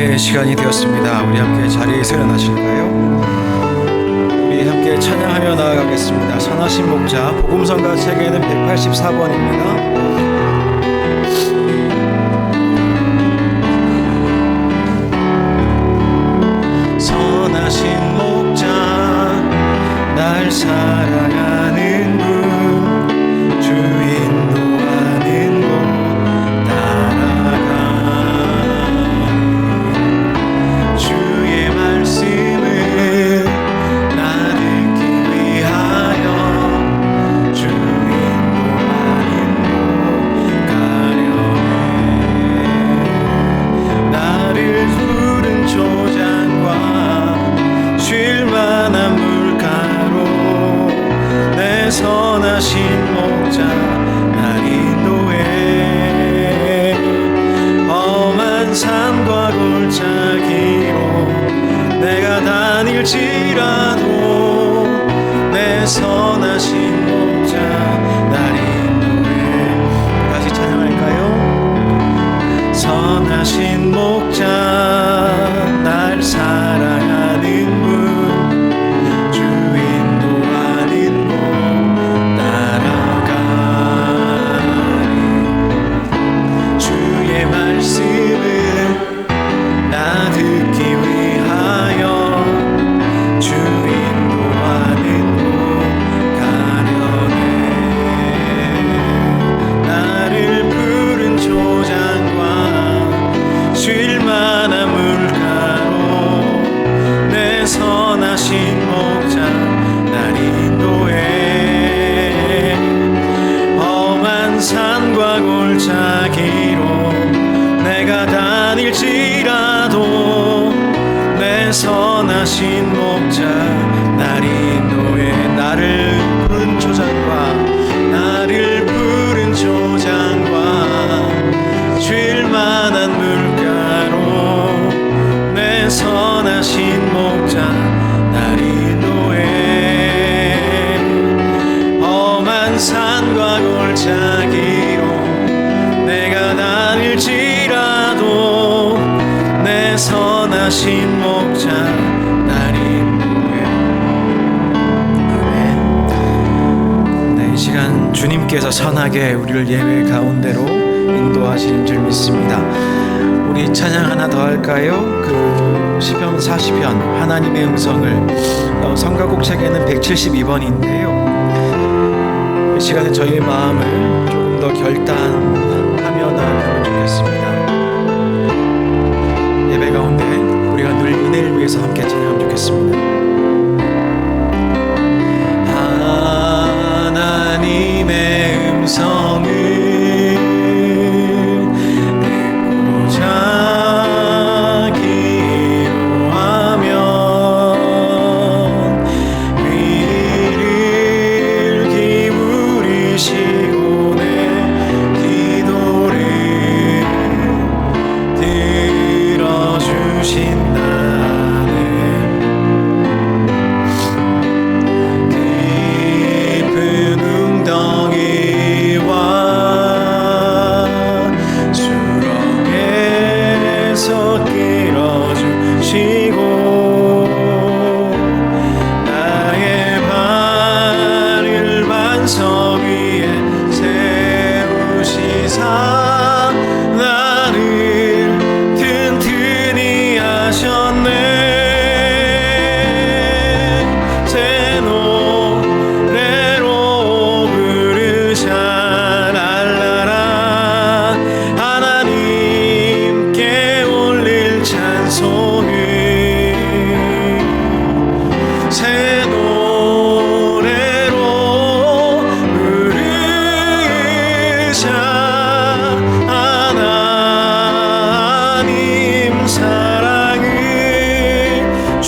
예배의 시간이 되었습니다. 우리 함께 자리에서 일어나실까요? 우리 함께 찬양하며 나아가겠습니다. 선하신 목자, 복음성가 책에는 184번입니다. 선하신 목자, 날 사랑하는 분, 주 인도하는 곳 따라가. 주의 말씀을 나 듣기 위하여 주 인도하는 곳 가려네. 나를 푸른 초장과 쉴만한 물가로 내 선하신 목자 날 인도해. 험한 산과 골짜기로 내가 다닐지라도 내 선하신 목자 날 인도해. 다시 찬양할까요? 선하신 목자, 날 사랑하는 분, 주 인도하는 곳 따라가리. 주의 말씀을 나 듣기 위하여 주 인도하는 곳 가려네. 나를 푸른 초장과 쉴만한 물가로 내 선하신 목자 날 인도해. 험한 산과 골짜기로 내가 다닐지라도 내 선하신 목자 날 인도해. 나를 푸른 초장과 쉴만한 물가로 내 선하신 목자 날 인도해. 험한 산과 골짜기로 내가 다닐지라도 내 선하신 목자 날 인도해. 아멘. 네, 이 시간 주님께서 선하게 우리를 예배 가운데로 인도하시는 줄 믿습니다. 우리 찬양 하나 더 할까요? 그 시편 40편 하나님의 음성을, 성가곡 책에는 172번인데요. 이 시간에 저희의 마음을 조금 더 결단하며 나아가면 좋겠습니다. 예배 가운데 우리가 늘 은혜를 위해서 함께 찬양하면 좋겠습니다. 하나님의 음성을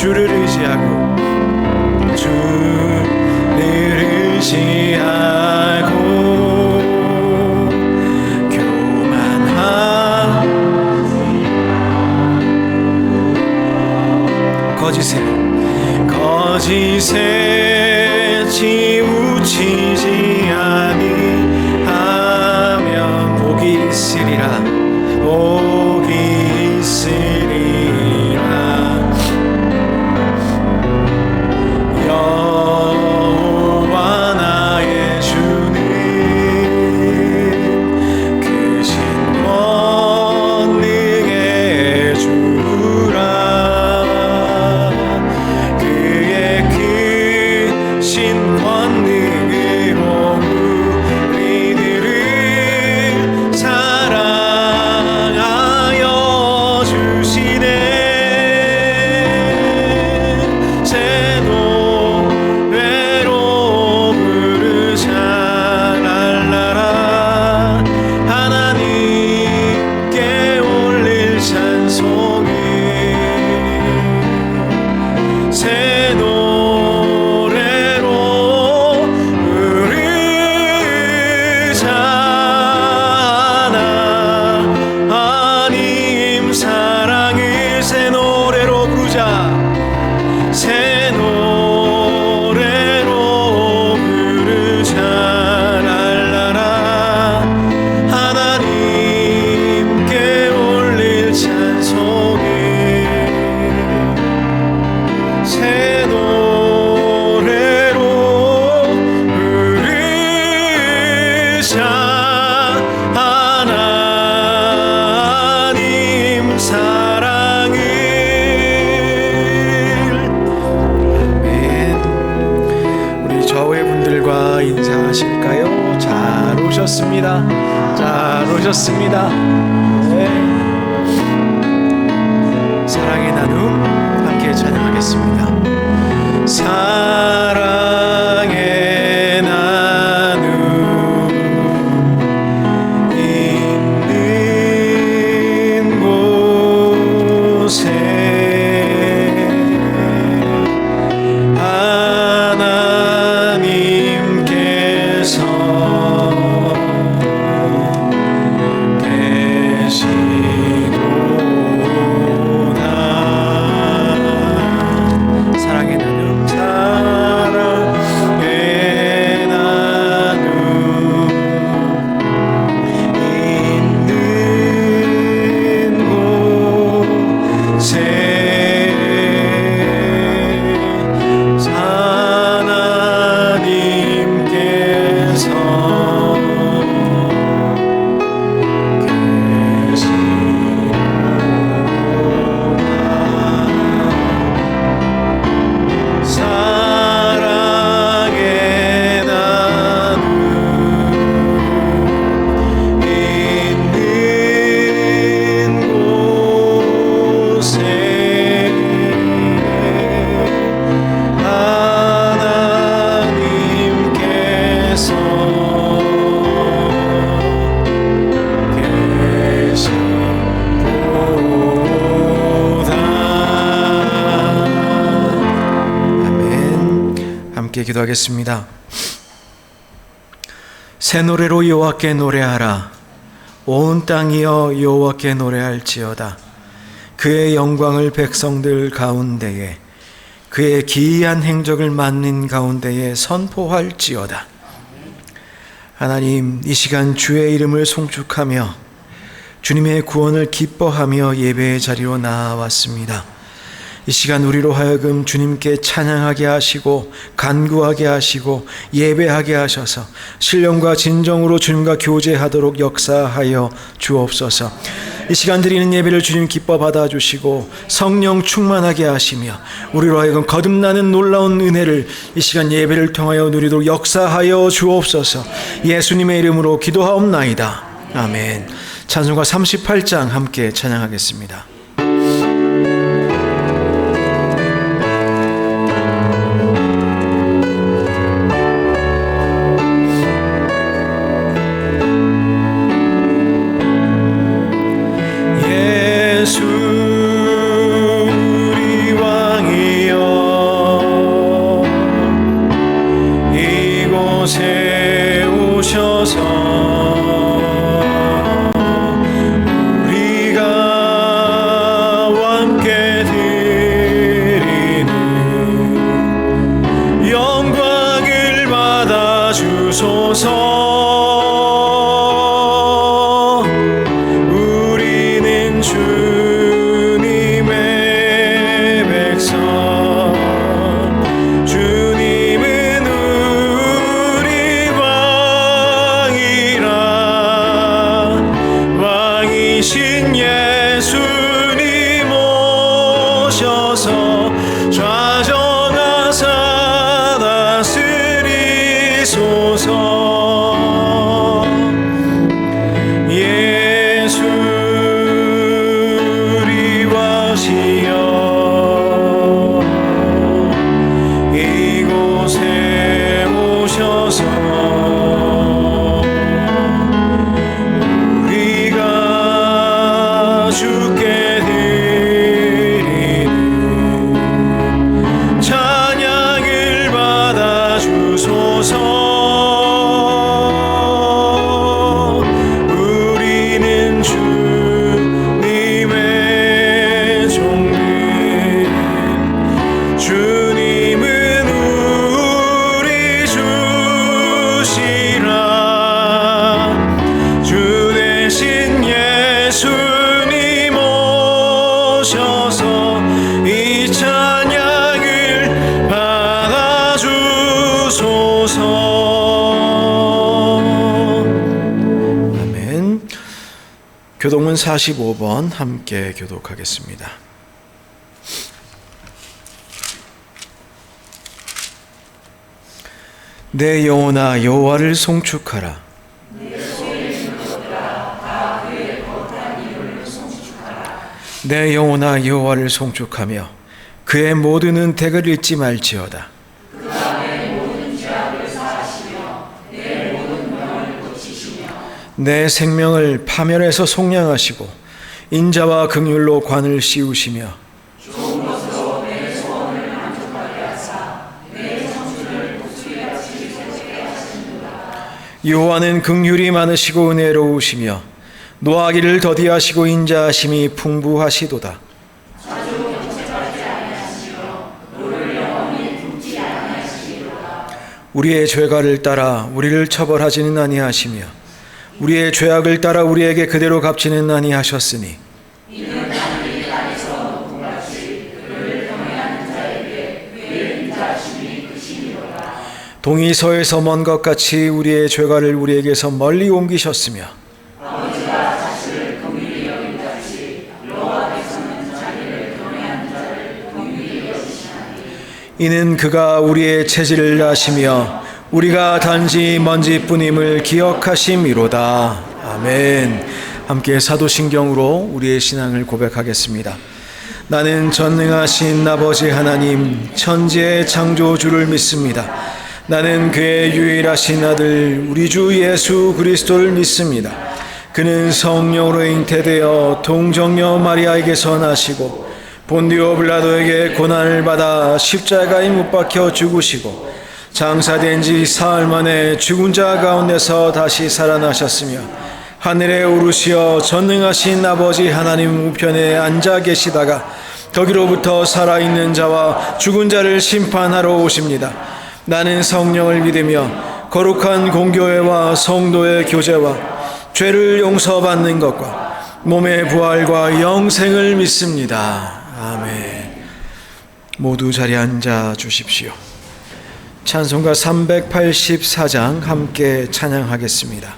주를 의지하고 교만한 거짓에 치우치지 아니하면 복이 있으리라. 복이 있으리라. 기도하겠습니다. 새 노래로 여호와께 노래하라. 온 땅이여 여호와께 노래할지어다. 그의 영광을 백성들 가운데에, 그의 기이한 행적을 만민 가운데에 선포할지어다. 하나님, 이 시간 주의 이름을 송축하며 주님의 구원을 기뻐하며 예배의 자리로 나아왔습니다. 이 시간 우리로 하여금 주님께 찬양하게 하시고 간구하게 하시고 예배하게 하셔서 신령과 진정으로 주님과 교제하도록 역사하여 주옵소서. 이 시간 드리는 예배를 주님 기뻐 받아주시고 성령 충만하게 하시며 우리로 하여금 거듭나는 놀라운 은혜를 이 시간 예배를 통하여 누리도록 역사하여 주옵소서. 예수님의 이름으로 기도하옵나이다. 아멘. 찬송가 38장 함께 찬양하겠습니다. 교동문 45번 함께 교독하겠습니다. 내 영혼아 여호와를 송축하라. 내 영혼아 여호와를 송축하며 그의 모든 은택을 잊지 말지어다. 내 생명을 파멸에서 속량하시고 인자와 긍휼로 관을 씌우시며 좋은 것으로 내 소원을 만족하게 하사 내 청춘을 복수같이 새롭게 하시는도다. 여호와는 긍휼이 많으시고 은혜로우시며 노하기를 더디하시고 인자하심이 풍부하시도다. 자주 경책하지 아니하시며 너를 영원히 굶지 아니하시리로다. 우리의 죄가를 따라 우리를 처벌하지는 아니하시며 우리의 죄악을 따라 우리에게 그대로 갚지는 아니하셨으니 이는 하늘이 땅에서 동이 서에서 먼 것 같이 우리의 죄가를 우리에게서 멀리 옮기셨으며 아버지가 자식을 동일히 여긴 같이 여호와께서는 자기를 경외하는 자를 동일히 여기시나니 이는 그가 우리의 체질을 아시며 우리가 단지 먼지뿐임을 기억하심이로다. 아멘. 함께 사도신경으로 우리의 신앙을 고백하겠습니다. 나는 전능하신 아버지 하나님 천지의 창조주를 믿습니다. 나는 그의 유일하신 아들 우리 주 예수 그리스도를 믿습니다. 그는 성령으로 잉태되어 동정녀 마리아에게서 나시고 본디오 빌라도에게 고난을 받아 십자가에 못 박혀 죽으시고 장사된 지 사흘 만에 죽은 자 가운데서 다시 살아나셨으며 하늘에 오르시어 전능하신 아버지 하나님 우편에 앉아 계시다가 거기로부터 살아있는 자와 죽은 자를 심판하러 오십니다. 나는 성령을 믿으며 거룩한 공교회와 성도의 교제와 죄를 용서받는 것과 몸의 부활과 영생을 믿습니다. 아멘. 모두 자리에 앉아 주십시오. 찬송가 384장 함께 찬양하겠습니다.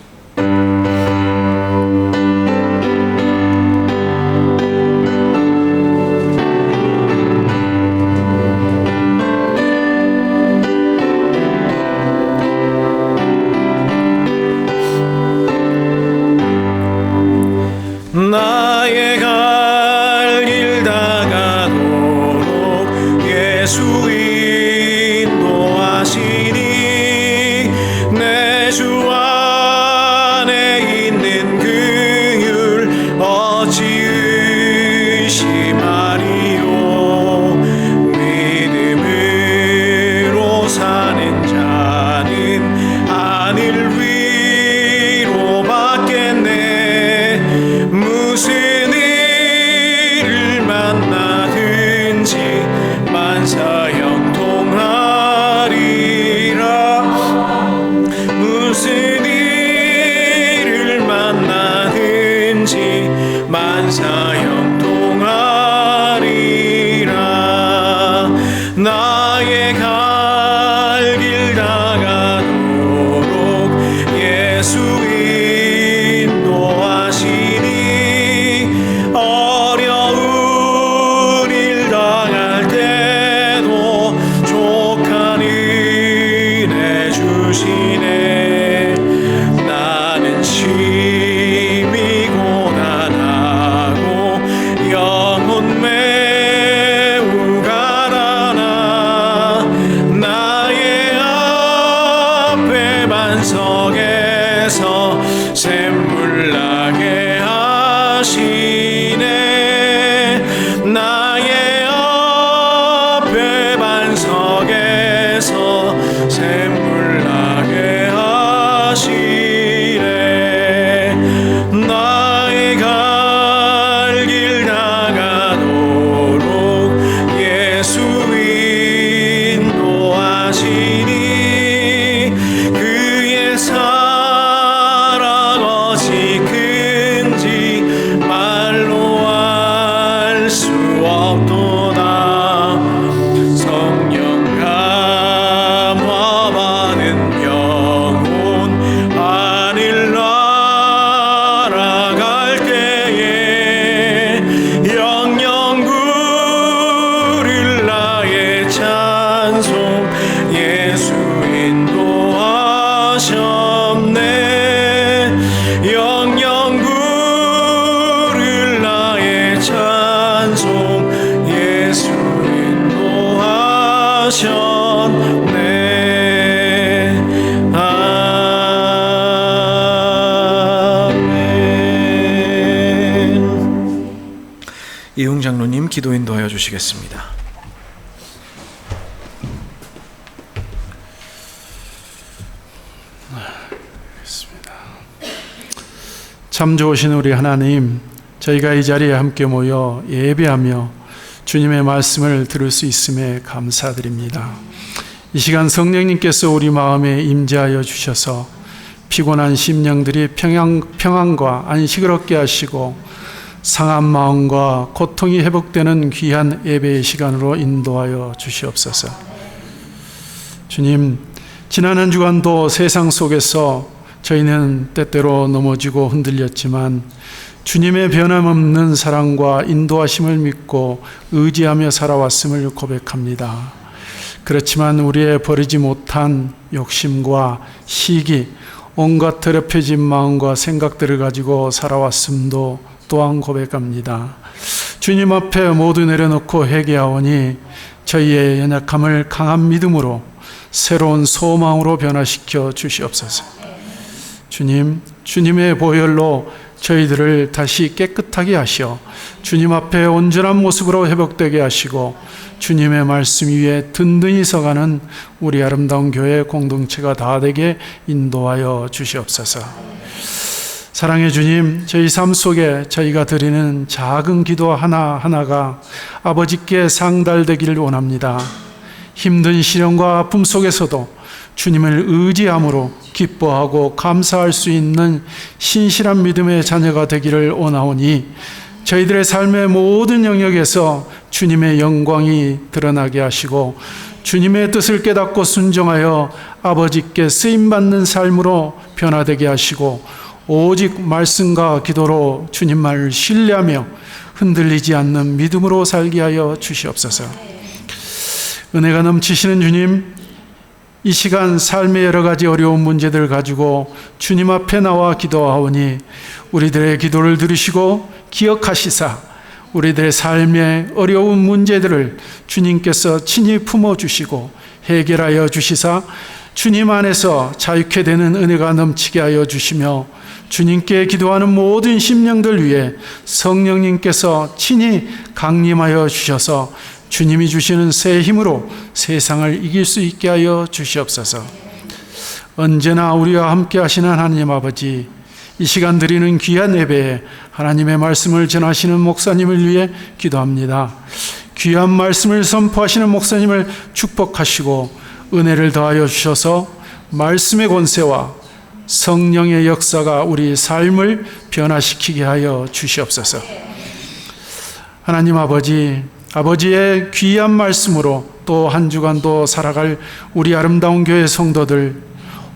나의 갈 길 다가도록 예수 인도하시니 내 주 안에 있는 긍휼 어찌 의심하리요. 믿음으로 사는 자는 하늘 위로 받겠네. 무슨 일을 만나든지 만사형통하리라. 무슨 일을 만나든지 만사형통하리라. 나의 갈 길 다가도록 예수 인도하시니 어려운 일 당할 때도 족한 은혜 주시네. 나는 심히 고난하고 영혼 매우 가난하. 나의 앞에 반석에서 샘물 나게 하시네. 나의 앞에 반석에서 샘물 나게 하시네. 나의 갈 길 다가도록 예수 인도하시니 그의 사랑 어찌 큰지 말로 알 수 없도다. 성령 감화받은 영혼 하늘 날아갈 때에 영영 부를 나의 찬송 예수 인도하셨네. 영영 부를 나의 찬송 예수 인도하셨네. 아멘. 이웅 장로님 기도 인도하여 주시겠습니다. 참 좋으신 우리 하나님, 저희가 이 자리에 함께 모여 예배하며 주님의 말씀을 들을 수 있음에 감사드립니다. 이 시간 성령님께서 우리 마음에 임재하여 주셔서 피곤한 심령들이 평안과 안식을 얻게 하시고 상한 마음과 고통이 회복되는 귀한 예배의 시간으로 인도하여 주시옵소서. 주님, 지난 한 주간도 세상 속에서 저희는 때때로 넘어지고 흔들렸지만 주님의 변함없는 사랑과 인도하심을 믿고 의지하며 살아왔음을 고백합니다. 그렇지만 우리의 버리지 못한 욕심과 시기, 온갖 더럽혀진 마음과 생각들을 가지고 살아왔음도 또한 고백합니다. 주님 앞에 모두 내려놓고 회개하오니 저희의 연약함을 강한 믿음으로 새로운 소망으로 변화시켜 주시옵소서. 주님, 주님의 보혈로 저희들을 다시 깨끗하게 하시어 주님 앞에 온전한 모습으로 회복되게 하시고 주님의 말씀 위에 든든히 서가는 우리 아름다운 교회 공동체가 다 되게 인도하여 주시옵소서. 사랑의 주님, 저희 삶 속에 저희가 드리는 작은 기도 하나하나가 아버지께 상달되기를 원합니다. 힘든 시련과 아픔 속에서도 주님을 의지함으로 기뻐하고 감사할 수 있는 신실한 믿음의 자녀가 되기를 원하오니 저희들의 삶의 모든 영역에서 주님의 영광이 드러나게 하시고 주님의 뜻을 깨닫고 순종하여 아버지께 쓰임받는 삶으로 변화되게 하시고 오직 말씀과 기도로 주님만을 신뢰하며 흔들리지 않는 믿음으로 살게 하여 주시옵소서. 은혜가 넘치시는 주님, 이 시간 삶의 여러 가지 어려운 문제들을 가지고 주님 앞에 나와 기도하오니 우리들의 기도를 들으시고 기억하시사 우리들의 삶의 어려운 문제들을 주님께서 친히 품어주시고 해결하여 주시사 주님 안에서 자유케 되는 은혜가 넘치게 하여 주시며 주님께 기도하는 모든 심령들 위해 성령님께서 친히 강림하여 주셔서 주님이 주시는 새 힘으로 세상을 이길 수 있게 하여 주시옵소서. 언제나 우리와 함께 하시는 하나님 아버지, 이 시간 드리는 귀한 예배에 하나님의 말씀을 전하시는 목사님을 위해 기도합니다. 귀한 말씀을 선포하시는 목사님을 축복하시고 은혜를 더하여 주셔서 말씀의 권세와 성령의 역사가 우리 삶을 변화시키게 하여 주시옵소서. 하나님 아버지, 아버지의 귀한 말씀으로 또 한 주간도 살아갈 우리 아름다운 교회 성도들,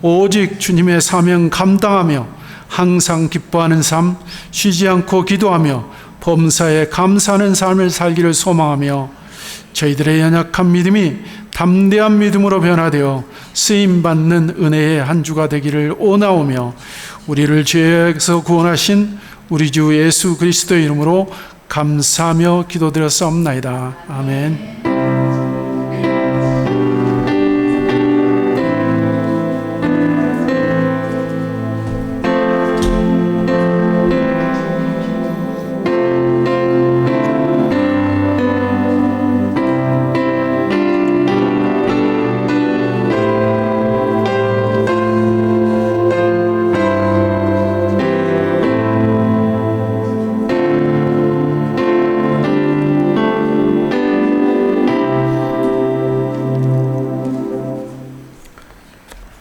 오직 주님의 사명 감당하며 항상 기뻐하는 삶, 쉬지 않고 기도하며 범사에 감사하는 삶을 살기를 소망하며 저희들의 연약한 믿음이 담대한 믿음으로 변화되어 쓰임받는 은혜의 한 주가 되기를 원하오며 우리를 죄에서 구원하신 우리 주 예수 그리스도의 이름으로 감사하며 기도드렸사옵나이다. 아멘.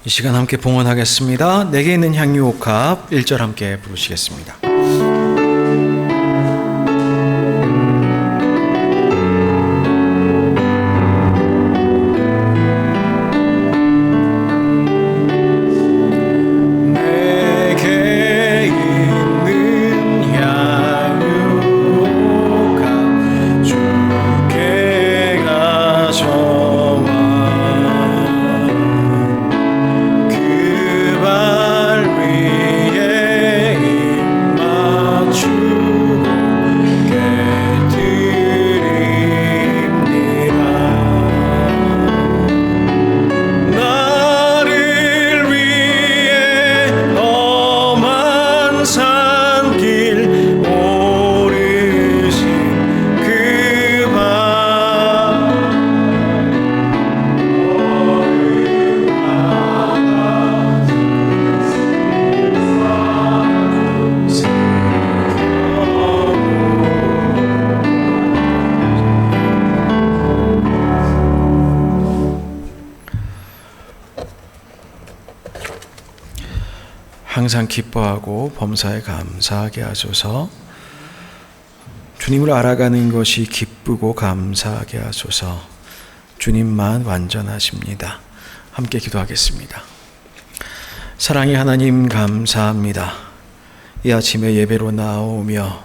이 시간 함께 봉헌하겠습니다. 내게 있는 향유 옥합 1절 함께 부르시겠습니다. 항상 기뻐하고 범사에 감사하게 하소서. 주님을 알아가는 것이 기쁘고 감사하게 하소서. 주님만 완전하십니다. 함께 기도하겠습니다. 사랑의 하나님, 감사합니다. 이 아침에 예배로 나오며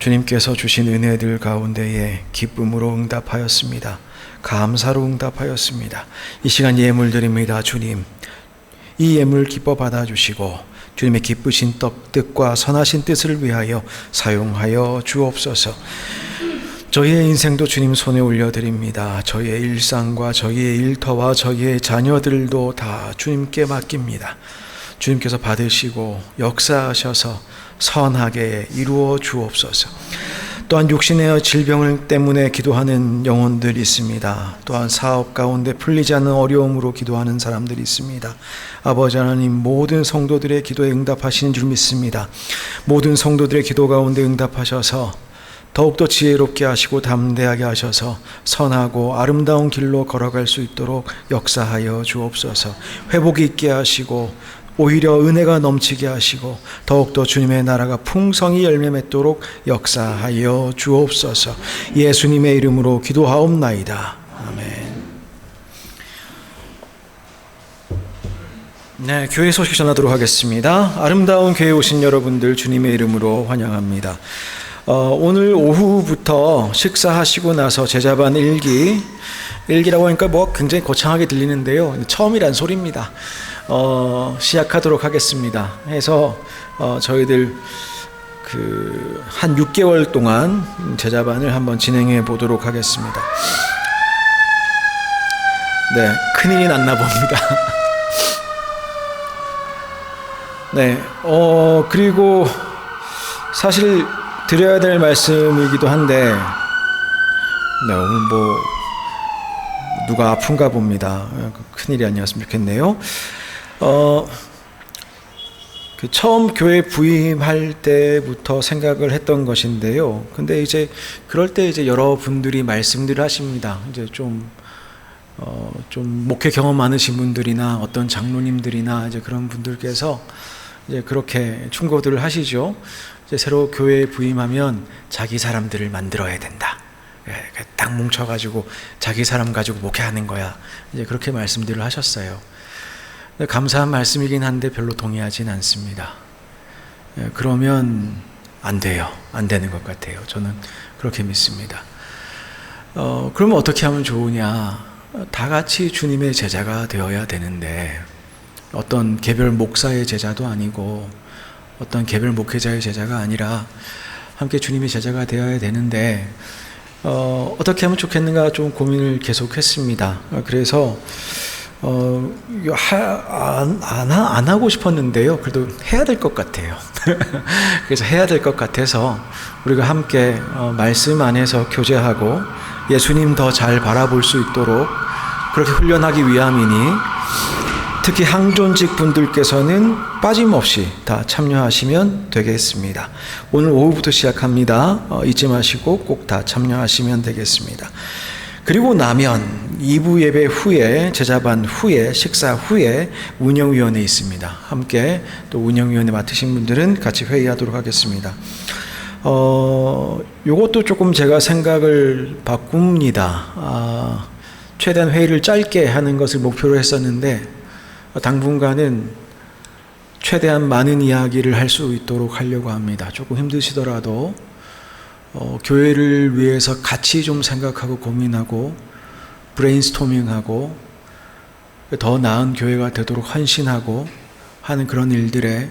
주님께서 주신 은혜들 가운데에 기쁨으로 응답하였습니다. 감사로 응답하였습니다. 이 시간 예물 드립니다. 주님, 이 예물 기뻐 받아주시고 주님의 기쁘신 뜻과 선하신 뜻을 위하여 사용하여 주옵소서. 저희의 인생도 주님 손에 올려드립니다. 저희의 일상과 저희의 일터와 저희의 자녀들도 다 주님께 맡깁니다. 주님께서 받으시고 역사하셔서 선하게 이루어 주옵소서. 또한 육신의 질병을 때문에 기도하는 영혼들이 있습니다. 또한 사업 가운데 풀리지 않는 어려움으로 기도하는 사람들이 있습니다. 아버지 하나님, 모든 성도들의 기도에 응답하시는 줄 믿습니다. 모든 성도들의 기도 가운데 응답하셔서 더욱더 지혜롭게 하시고 담대하게 하셔서 선하고 아름다운 길로 걸어갈 수 있도록 역사하여 주옵소서. 회복이 있게 하시고 오히려 은혜가 넘치게 하시고 더욱더 주님의 나라가 풍성히 열매 맺도록 역사하여 주옵소서. 예수님의 이름으로 기도하옵나이다. 아멘. 네, 교회 소식 전하도록 하겠습니다. 아름다운 교회에 오신 여러분들 주님의 이름으로 환영합니다. 오늘 오후부터 식사하시고 나서 제자반 일기라고 하니까 뭐 굉장히 거창하게 들리는데요. 처음이란 소리입니다. 시작하도록 하겠습니다. 해서 저희들 한 6개월 동안 제자반을 한번 진행해 보도록 하겠습니다. 네, 큰일이 났나 봅니다. 네, 그리고 사실 드려야 될 말씀이기도 한데, 네, 오늘 뭐 누가 아픈가 봅니다. 큰일이 아니었으면 좋겠네요. 처음 교회 부임할 때부터 생각을 했던 것인데요. 근데 이제 그럴 때 이제 여러분들이 말씀들을 하십니다. 이제 좀 목회 경험 많으신 분들이나 어떤 장로님들이나 이제 그런 분들께서 이제 그렇게 충고들을 하시죠. 이제 새로 교회에 부임하면 자기 사람들을 만들어야 된다. 딱 뭉쳐가지고 자기 사람 가지고 목회하는 거야. 이제 그렇게 말씀들을 하셨어요. 감사한 말씀이긴 한데 별로 동의하진 않습니다. 그러면 안 돼요. 안 되는 것 같아요. 저는 그렇게 믿습니다. 그러면 어떻게 하면 좋으냐? 다 같이 주님의 제자가 되어야 되는데, 어떤 개별 목사의 제자도 아니고 어떤 개별 목회자의 제자가 아니라 함께 주님의 제자가 되어야 되는데, 어떻게 하면 좋겠는가 좀 고민을 계속했습니다. 그래서 안 하고 싶었는데요. 그래도 해야 될 것 같아요. 그래서 해야 될 것 같아서 우리가 함께 말씀 안에서 교제하고 예수님 더 잘 바라볼 수 있도록 그렇게 훈련하기 위함이니, 특히 항존직 분들께서는 빠짐없이 다 참여하시면 되겠습니다. 오늘 오후부터 시작합니다. 잊지 마시고 꼭 다 참여하시면 되겠습니다. 그리고 나면 2부 예배 후에, 제자반 후에, 식사 후에 운영위원회 있습니다. 함께 또 운영위원회 맡으신 분들은 같이 회의하도록 하겠습니다. 요것도 조금 제가 생각을 바꿉니다. 최대한 회의를 짧게 하는 것을 목표로 했었는데, 당분간은 최대한 많은 이야기를 할 수 있도록 하려고 합니다. 조금 힘드시더라도 교회를 위해서 같이 좀 생각하고 고민하고 브레인스토밍하고 더 나은 교회가 되도록 헌신하고 하는 그런 일들에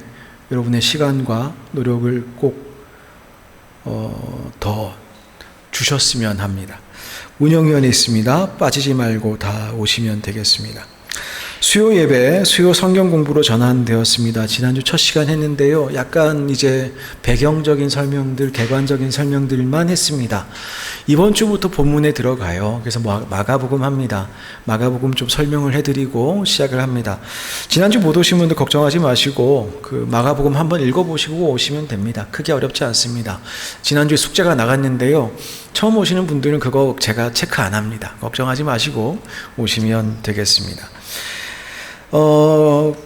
여러분의 시간과 노력을 꼭 더 주셨으면 합니다. 운영위원회 있습니다. 빠지지 말고 다 오시면 되겠습니다. 수요 예배, 수요 성경 공부로 전환되었습니다. 지난주 첫 시간 했는데요. 약간 이제 배경적인 설명들, 개관적인 설명들만 했습니다. 이번 주부터 본문에 들어가요. 그래서 마가복음 합니다. 마가복음 좀 설명을 해드리고 시작을 합니다. 지난주 못 오신 분들 걱정하지 마시고 그 마가복음 한번 읽어보시고 오시면 됩니다. 크게 어렵지 않습니다. 지난주에 숙제가 나갔는데요. 처음 오시는 분들은 그거 제가 체크 안 합니다. 걱정하지 마시고 오시면 되겠습니다.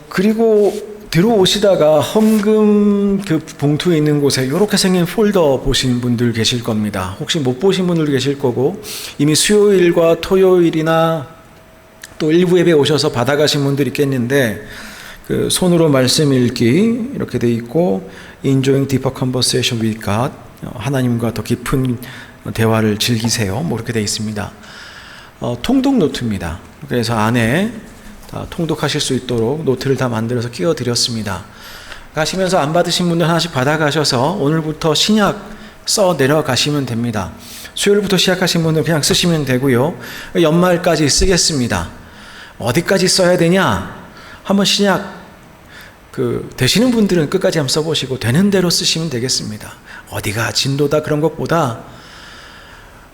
그리고 들어오시다가 헌금 그 봉투에 있는 곳에 이렇게 생긴 폴더 보신 분들 계실 겁니다. 혹시 못 보신 분들 계실 거고, 이미 수요일과 토요일이나 또 일부 예배 오셔서 받아가신 분들이 있겠는데 그 손으로 말씀 읽기 이렇게 돼 있고 Enjoying deeper conversation with God, 하나님과 더 깊은 대화를 즐기세요. 뭐 이렇게 돼 있습니다. 통독 노트입니다. 그래서 안에 다 통독하실 수 있도록 노트를 다 만들어서 끼워 드렸습니다. 가시면서 안 받으신 분들 하나씩 받아가셔서 오늘부터 신약 써 내려가시면 됩니다. 수요일부터 시작하신 분들 그냥 쓰시면 되고요. 연말까지 쓰겠습니다. 어디까지 써야 되냐? 한번 신약 되시는 분들은 끝까지 한번 써보시고 되는 대로 쓰시면 되겠습니다. 어디가 진도다 그런 것보다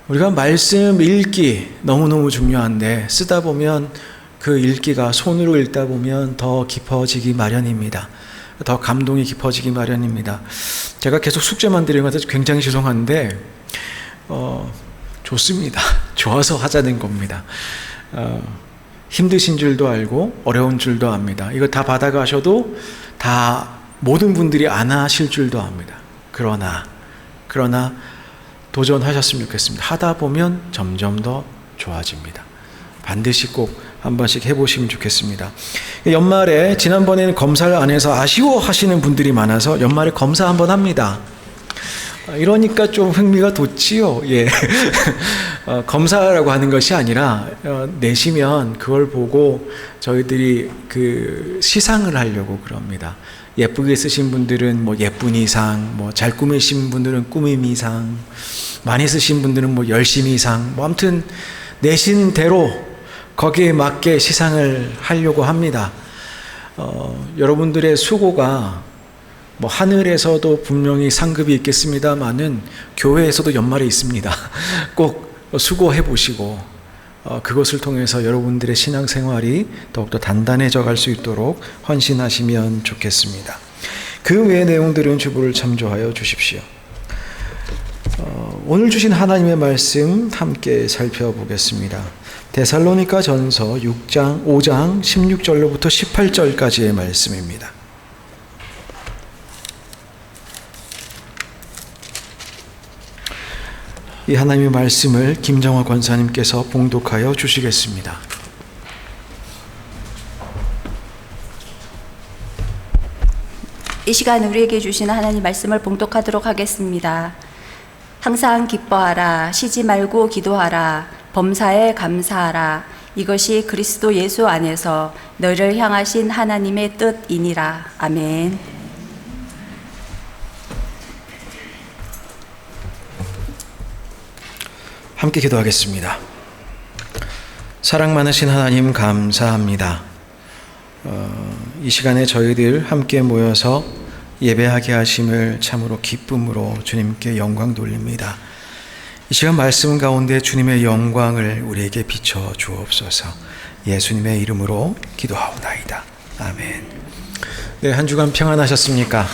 우리가 말씀 읽기 너무너무 중요한데 쓰다 보면 그 읽기가 손으로 읽다 보면 더 깊어지기 마련입니다. 더 감동이 깊어지기 마련입니다. 제가 계속 숙제만 드리는 것도 굉장히 죄송한데 좋습니다. 좋아서 하자는 겁니다. 힘드신 줄도 알고 어려운 줄도 압니다. 이거 다 받아가셔도 다 모든 분들이 안 하실 줄도 압니다. 그러나 도전하셨으면 좋겠습니다. 하다 보면 점점 더 좋아집니다. 반드시 꼭 한 번씩 해보시면 좋겠습니다. 연말에 지난번에는 검사를 안 해서 아쉬워하시는 분들이 많아서 연말에 검사 한번 합니다. 이러니까 좀 흥미가 돋지요. 예. 검사라고 하는 것이 아니라 내시면 그걸 보고 저희들이 그 시상을 하려고 그럽니다. 예쁘게 쓰신 분들은 뭐 예쁜 이상, 뭐 잘 꾸미신 분들은 꾸밈 이상, 많이 쓰신 분들은 뭐 열심히 이상, 뭐 아무튼 내신 대로 거기에 맞게 시상을 하려고 합니다. 여러분들의 수고가 뭐 하늘에서도 분명히 상급이 있겠습니다만은 교회에서도 연말에 있습니다. 꼭 수고해 보시고 그것을 통해서 여러분들의 신앙생활이 더욱더 단단해져 갈 수 있도록 헌신하시면 좋겠습니다. 그 외의 내용들은 주보를 참조하여 주십시오. 오늘 주신 하나님의 말씀 함께 살펴보겠습니다. 데살로니가 전서 5장 16절로부터 18절까지의 말씀입니다. 이 하나님의 말씀을 김정화 권사님께서 봉독하여 주시겠습니다. 이 시간 우리에게 주신 하나님 말씀을 봉독하도록 하겠습니다. 항상 기뻐하라, 쉬지 말고 기도하라, 범사에 감사하라. 이것이 그리스도 예수 안에서 너희를 향하신 하나님의 뜻이니라. 아멘. 함께 기도하겠습니다. 사랑 많으신 하나님 감사합니다. 이 시간에 저희들 함께 모여서 예배하게 하심을 참으로 기쁨으로 주님께 영광 돌립니다. 이 시간 말씀 가운데 주님의 영광을 우리에게 비춰 주옵소서. 예수님의 이름으로 기도하옵나이다. 아멘. 네, 한 주간 평안하셨습니까?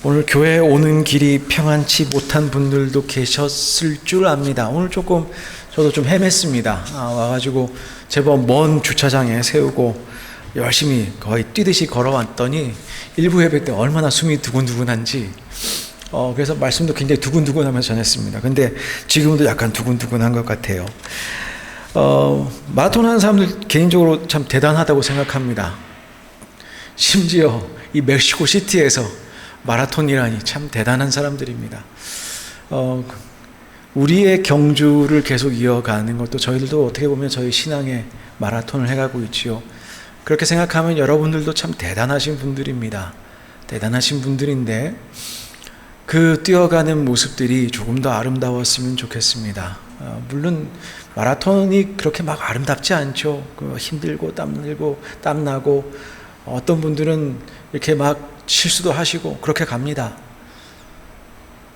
오늘 교회에 오는 길이 평안치 못한 분들도 계셨을 줄 압니다. 오늘 조금 저도 좀 헤맸습니다. 와가지고 제법 먼 주차장에 세우고 열심히 거의 뛰듯이 걸어왔더니 일부 예배 때 얼마나 숨이 두근두근한지 그래서 말씀도 굉장히 두근두근하면서 전했습니다. 근데 지금도 약간 두근두근한 것 같아요. 마라톤 하는 사람들 개인적으로 참 대단하다고 생각합니다. 심지어 이 멕시코 시티에서 마라톤이라니 참 대단한 사람들입니다. 우리의 경주를 계속 이어가는 것도 저희들도 어떻게 보면 저희 신앙의 마라톤을 해가고 있지요. 그렇게 생각하면 여러분들도 참 대단하신 분들입니다. 대단하신 분들인데 그 뛰어가는 모습들이 조금 더 아름다웠으면 좋겠습니다. 물론 마라톤이 그렇게 막 아름답지 않죠. 힘들고 땀나고 어떤 분들은 이렇게 막 실수도 하시고 그렇게 갑니다.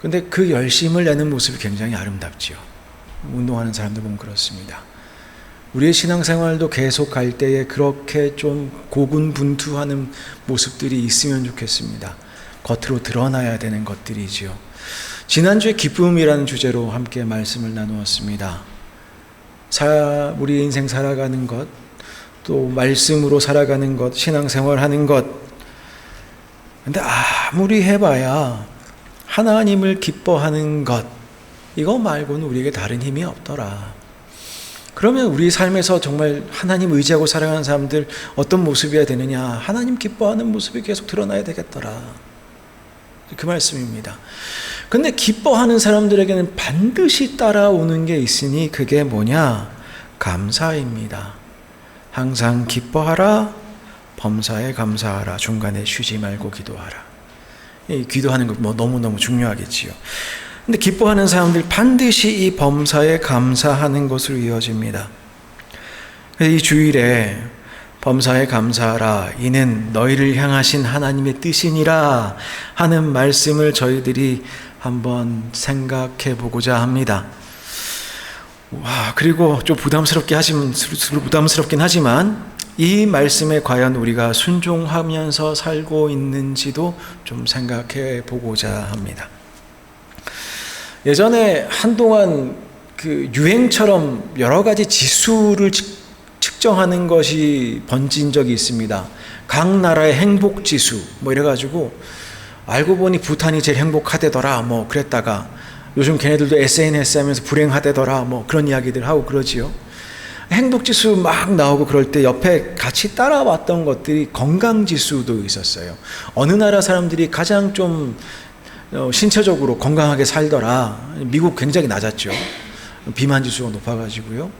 근데 그 열심을 내는 모습이 굉장히 아름답지요. 운동하는 사람들 보면 그렇습니다. 우리의 신앙생활도 계속 갈 때에 그렇게 좀 고군분투하는 모습들이 있으면 좋겠습니다. 겉으로 드러나야 되는 것들이지요. 지난주에 기쁨이라는 주제로 함께 말씀을 나누었습니다. 우리 인생 살아가는 것, 또 말씀으로 살아가는 것, 신앙생활하는 것. 근데 아무리 해봐야 하나님을 기뻐하는 것, 이거 말고는 우리에게 다른 힘이 없더라. 그러면 우리 삶에서 정말 하나님 의지하고 사랑하는 사람들 어떤 모습이어야 되느냐? 하나님 기뻐하는 모습이 계속 드러나야 되겠더라. 그 말씀입니다. 근데 기뻐하는 사람들에게는 반드시 따라오는 게 있으니 그게 뭐냐? 감사입니다. 항상 기뻐하라, 범사에 감사하라, 중간에 쉬지 말고 기도하라. 이 기도하는 거 뭐 너무너무 중요하겠지요. 근데 기뻐하는 사람들 반드시 이 범사에 감사하는 것으로 이어집니다. 이 주일에 범사에 감사하라, 이는 너희를 향하신 하나님의 뜻이니라 하는 말씀을 저희들이 한번 생각해 보고자 합니다. 와, 그리고 좀 부담스럽긴 하지만 이 말씀에 과연 우리가 순종하면서 살고 있는지도 좀 생각해 보고자 합니다. 예전에 한동안 그 유행처럼 여러 가지 지수를 측정하는 것이 번진 적이 있습니다. 각 나라의 행복 지수 뭐 이래가지고 알고 보니 부탄이 제일 행복하대더라 뭐 그랬다가 요즘 걔네들도 SNS 하면서 불행하대더라 뭐 그런 이야기들 하고 그러지요. 행복지수 막 나오고 그럴 때 옆에 같이 따라왔던 것들이 건강지수도 있었어요. 어느 나라 사람들이 가장 좀 신체적으로 건강하게 살더라. 미국 굉장히 낮았죠. 비만지수가 높아가지고요.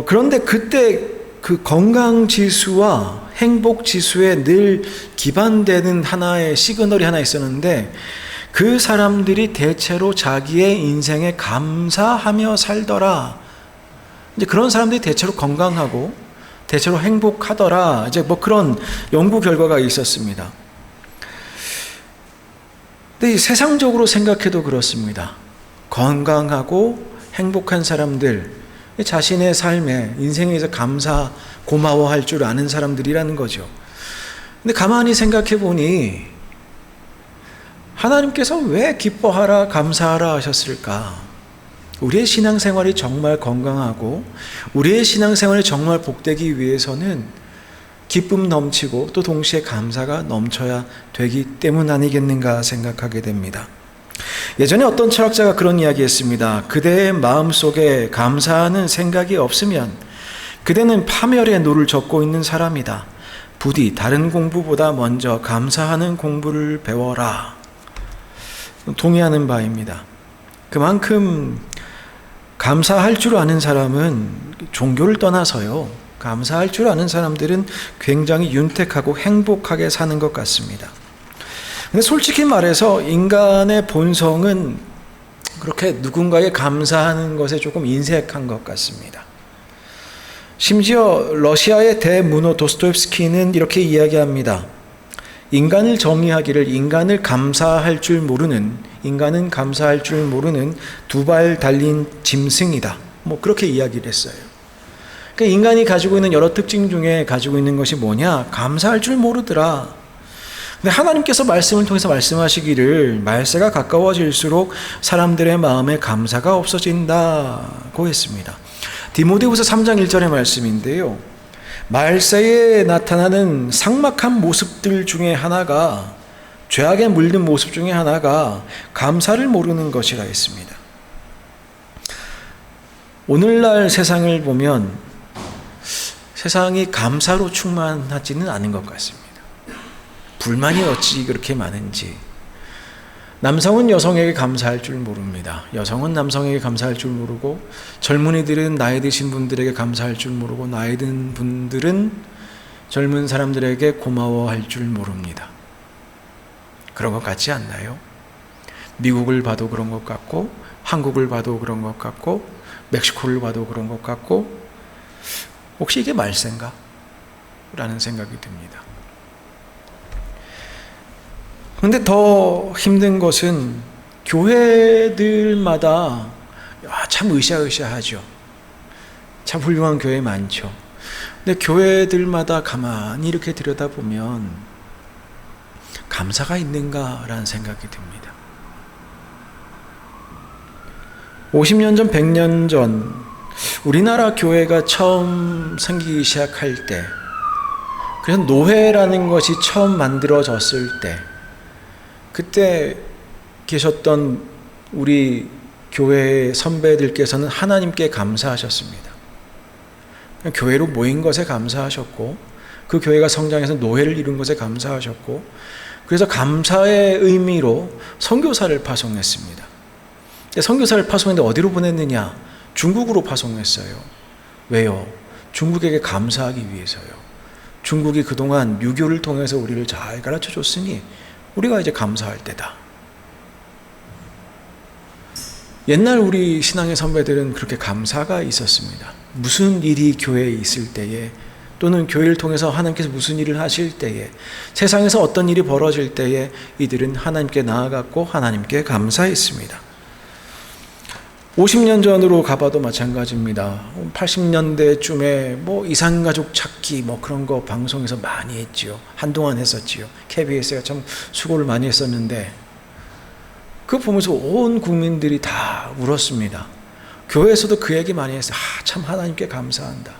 그런데 그때 그 건강지수와 행복지수에 늘 기반되는 하나의 시그널이 하나 있었는데 그 사람들이 대체로 자기의 인생에 감사하며 살더라. 이제 그런 사람들이 대체로 건강하고 대체로 행복하더라. 이제 뭐 그런 연구 결과가 있었습니다. 근데 세상적으로 생각해도 그렇습니다. 건강하고 행복한 사람들, 자신의 삶에 인생에서 고마워할 줄 아는 사람들이라는 거죠. 근데 가만히 생각해 보니 하나님께서 왜 기뻐하라 감사하라 하셨을까? 우리의 신앙생활이 정말 건강하고 우리의 신앙생활이 정말 복되기 위해서는 기쁨 넘치고 또 동시에 감사가 넘쳐야 되기 때문 아니겠는가 생각하게 됩니다. 예전에 어떤 철학자가 그런 이야기했습니다. 그대의 마음속에 감사하는 생각이 없으면 그대는 파멸의 노를 젓고 있는 사람이다. 부디 다른 공부보다 먼저 감사하는 공부를 배워라. 동의하는 바입니다. 그만큼 감사할 줄 아는 사람은 종교를 떠나서요. 감사할 줄 아는 사람들은 굉장히 윤택하고 행복하게 사는 것 같습니다. 근데 솔직히 말해서 인간의 본성은 그렇게 누군가에 감사하는 것에 조금 인색한 것 같습니다. 심지어 러시아의 대문호 도스토옙스키는 이렇게 이야기합니다. 인간을 정의하기를 인간은 감사할 줄 모르는 두 발 달린 짐승이다. 뭐 그렇게 이야기를 했어요. 그러니까 인간이 가지고 있는 여러 특징 중에 가지고 있는 것이 뭐냐? 감사할 줄 모르더라. 근데 하나님께서 말씀을 통해서 말씀하시기를 말세가 가까워질수록 사람들의 마음에 감사가 없어진다고 했습니다. 디모데후서 3장 1절의 말씀인데요. 말세에 나타나는 삭막한 모습들 중에 하나가 죄악에 물든 모습 중에 하나가 감사를 모르는 것이라 했습니다. 오늘날 세상을 보면 세상이 감사로 충만하지는 않은 것 같습니다. 불만이 어찌 그렇게 많은지. 남성은 여성에게 감사할 줄 모릅니다. 여성은 남성에게 감사할 줄 모르고 젊은이들은 나이 드신 분들에게 감사할 줄 모르고 나이 든 분들은 젊은 사람들에게 고마워할 줄 모릅니다. 그런 것 같지 않나요? 미국을 봐도 그런 것 같고 한국을 봐도 그런 것 같고 멕시코를 봐도 그런 것 같고 혹시 이게 말세인가? 라는 생각이 듭니다. 그런데 더 힘든 것은 교회들마다 참 으쌰으쌰하죠. 참 훌륭한 교회 많죠. 근데 교회들마다 가만히 이렇게 들여다보면 감사가 있는가라는 생각이 듭니다. 50년 전, 100년 전 우리나라 교회가 처음 생기기 시작할 때, 그래서 노회라는 것이 처음 만들어졌을 때, 그때 계셨던 우리 교회 선배들께서는 하나님께 감사하셨습니다. 교회로 모인 것에 감사하셨고, 그 교회가 성장해서 노예를 이룬 것에 감사하셨고, 그래서 감사의 의미로 선교사를 파송했습니다. 선교사를 파송했는데 어디로 보냈느냐? 중국으로 파송했어요. 왜요? 중국에게 감사하기 위해서요. 중국이 그동안 유교를 통해서 우리를 잘 가르쳐 줬으니 우리가 이제 감사할 때다. 옛날 우리 신앙의 선배들은 그렇게 감사가 있었습니다. 무슨 일이 교회에 있을 때에, 또는 교회를 통해서 하나님께서 무슨 일을 하실 때에, 세상에서 어떤 일이 벌어질 때에 이들은 하나님께 나아갔고 하나님께 감사했습니다. 50년 전으로 가봐도 마찬가지입니다. 80년대쯤에 뭐 이산가족 찾기 뭐 그런 거 방송에서 많이 했지요. 한동안 했었지요. KBS가 참 수고를 많이 했었는데, 그거 보면서 온 국민들이 다 울었습니다. 교회에서도 그 얘기 많이 했어요. 참 하나님께 감사한다.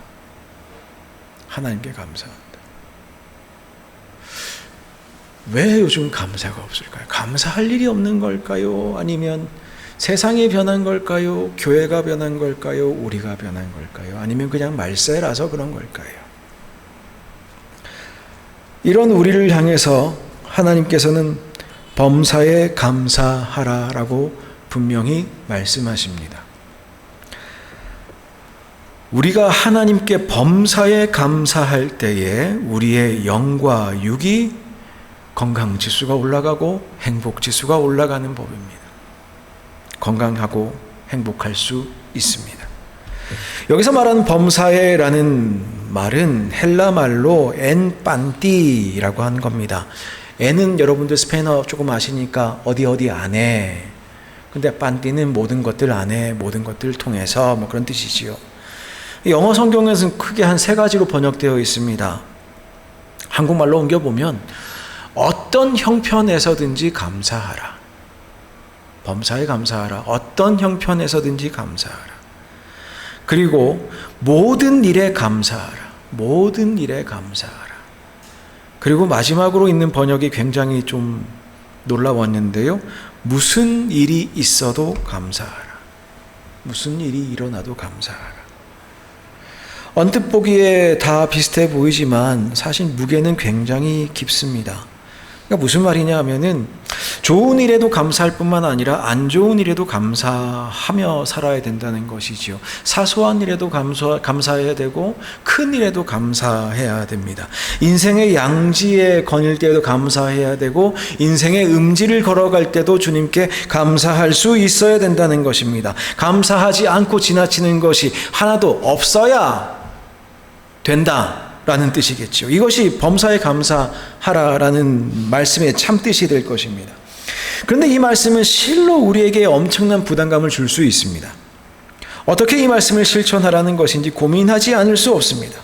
하나님께 감사한다. 왜 요즘 감사가 없을까요? 감사할 일이 없는 걸까요? 아니면 세상이 변한 걸까요? 교회가 변한 걸까요? 우리가 변한 걸까요? 아니면 그냥 말세라서 그런 걸까요? 이런 우리를 향해서 하나님께서는 범사에 감사하라라고 분명히 말씀하십니다. 우리가 하나님께 범사에 감사할 때에 우리의 영과 육이 건강지수가 올라가고 행복지수가 올라가는 법입니다. 건강하고 행복할 수 있습니다. 여기서 말하는 범사에라는 말은 헬라 말로 엔빤띠라고 하는 겁니다. 엔은 여러분들 스페인어 조금 아시니까 어디 안에, 근데 빤띠는 모든 것들 안에, 모든 것들을 통해서 뭐 그런 뜻이지요. 영어 성경에서는 크게 한 3가지로 번역되어 있습니다. 한국말로 옮겨보면 어떤 형편에서든지 감사하라. 범사에 감사하라. 어떤 형편에서든지 감사하라. 그리고 모든 일에 감사하라. 모든 일에 감사하라. 그리고 마지막으로 있는 번역이 굉장히 좀 놀라웠는데요. 무슨 일이 있어도 감사하라. 무슨 일이 일어나도 감사하라. 언뜻 보기에 다 비슷해 보이지만 사실 무게는 굉장히 깊습니다. 그러니까 무슨 말이냐 하면은 좋은 일에도 감사할 뿐만 아니라 안 좋은 일에도 감사하며 살아야 된다는 것이지요. 사소한 일에도 감사해야 되고 큰 일에도 감사해야 됩니다. 인생의 양지에 거닐 때에도 감사해야 되고 인생의 음지를 걸어갈 때도 주님께 감사할 수 있어야 된다는 것입니다. 감사하지 않고 지나치는 것이 하나도 없어야 된다라는 뜻이겠죠. 이것이 범사에 감사하라라는 말씀의 참뜻이 될 것입니다. 그런데 이 말씀은 실로 우리에게 엄청난 부담감을 줄 수 있습니다. 어떻게 이 말씀을 실천하라는 것인지 고민하지 않을 수 없습니다.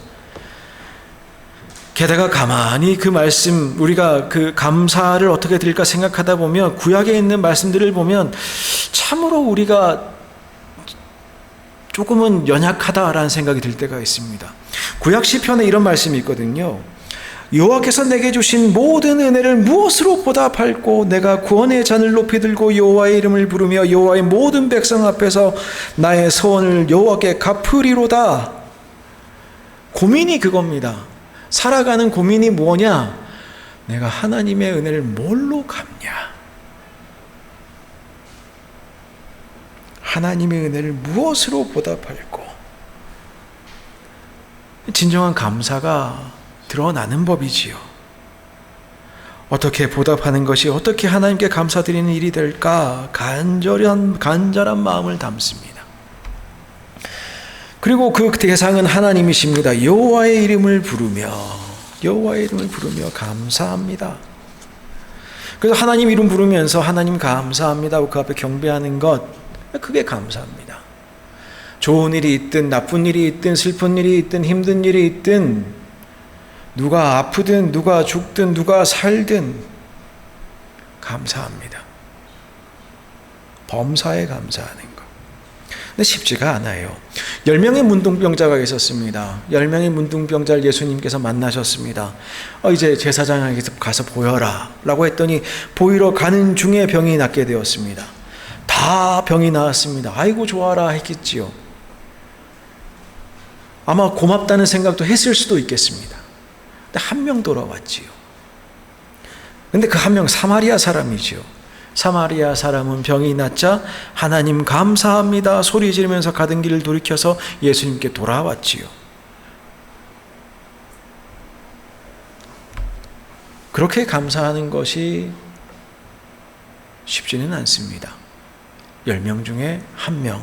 게다가 가만히 그 말씀, 우리가 그 감사를 어떻게 드릴까 생각하다 보면 구약에 있는 말씀들을 보면 참으로 우리가 조금은 연약하다라는 생각이 들 때가 있습니다. 구약 시편에 이런 말씀이 있거든요. 여호와께서 내게 주신 모든 은혜를 무엇으로 보답할꼬? 내가 구원의 잔을 높이 들고 여호와의 이름을 부르며 여호와의 모든 백성 앞에서 나의 소원을 여호와께 갚으리로다. 고민이 그겁니다. 살아가는 고민이 뭐냐? 내가 하나님의 은혜를 뭘로 갚냐? 하나님의 은혜를 무엇으로 보답할꼬? 진정한 감사가 드러나는 법이지요. 어떻게 보답하는 것이 어떻게 하나님께 감사드리는 일이 될까? 간절한 마음을 담습니다. 그리고 그 대상은 하나님이십니다. 여호와의 이름을 부르며 감사합니다. 그래서 하나님 이름 부르면서 하나님 감사합니다 하고 그 앞에 경배하는 것, 그게 감사합니다. 좋은 일이 있든 나쁜 일이 있든 슬픈 일이 있든 힘든 일이 있든 누가 아프든 누가 죽든 누가 살든 감사합니다. 범사에 감사하는 것. 근데 쉽지가 않아요. 10명의 문둥병자가 있었습니다. 10명의 문둥병자를 예수님께서 만나셨습니다. 이제 제사장에게 가서 보여라 라고 했더니 보이러 가는 중에 병이 낫게 되었습니다. 다 다 병이 나았습니다. 아이고 좋아라 했겠지요. 아마 고맙다는 생각도 했을 수도 있겠습니다. 근데 한 명 돌아왔지요. 근데 그 한 명 사마리아 사람이지요. 사마리아 사람은 병이 낫자 하나님 감사합니다 소리 지르면서 가던 길을 돌이켜서 예수님께 돌아왔지요. 그렇게 감사하는 것이 쉽지는 않습니다. 10명 중에 1명.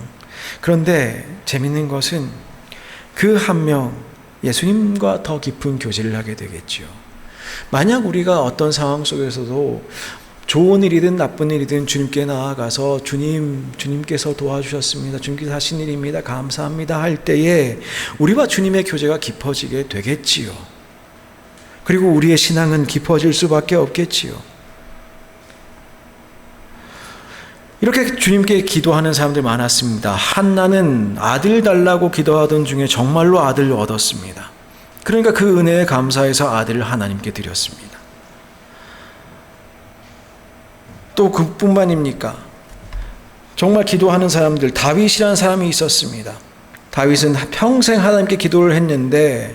그런데 재밌는 것은 그 1명, 예수님과 더 깊은 교제를 하게 되겠지요. 만약 우리가 어떤 상황 속에서도 좋은 일이든 나쁜 일이든 주님께 나아가서 주님께서 도와주셨습니다. 주님께서 하신 일입니다. 감사합니다 할 때에 우리와 주님의 교제가 깊어지게 되겠지요. 그리고 우리의 신앙은 깊어질 수밖에 없겠지요. 이렇게 주님께 기도하는 사람들 많았습니다. 한나는 아들 달라고 기도하던 중에 정말로 아들을 얻었습니다. 그러니까 그 은혜에 감사해서 아들을 하나님께 드렸습니다. 또 그뿐만입니까? 정말 기도하는 사람들, 다윗이라는 사람이 있었습니다. 다윗은 평생 하나님께 기도를 했는데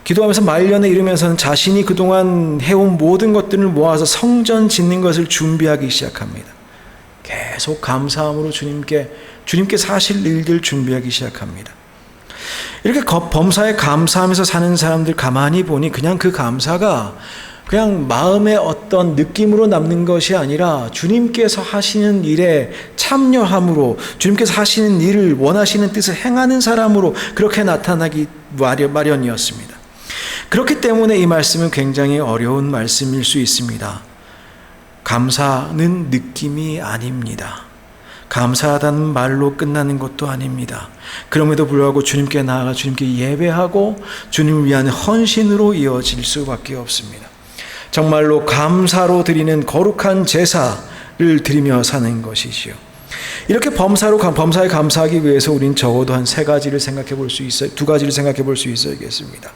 기도하면서 말년에 이르면서는 자신이 그동안 해온 모든 것들을 모아서 성전 짓는 것을 준비하기 시작합니다. 계속 감사함으로 주님께서 하실 일들 준비하기 시작합니다. 이렇게 범사에 감사하면서 사는 사람들 가만히 보니 그냥 그 감사가 그냥 마음의 어떤 느낌으로 남는 것이 아니라 주님께서 하시는 일에 참여함으로 주님께서 하시는 일을 원하시는 뜻을 행하는 사람으로 그렇게 나타나기 마련이었습니다. 그렇기 때문에 이 말씀은 굉장히 어려운 말씀일 수 있습니다. 감사는 느낌이 아닙니다. 감사하다는 말로 끝나는 것도 아닙니다. 그럼에도 불구하고 주님께 나아가 주님께 예배하고 주님을 위한 헌신으로 이어질 수밖에 없습니다. 정말로 감사로 드리는 거룩한 제사를 드리며 사는 것이지요. 이렇게 범사에 감사하기 위해서 우린 적어도 한 3가지를 생각해 볼 수 있어요. 2가지를 생각해 볼 수 있어야겠습니다.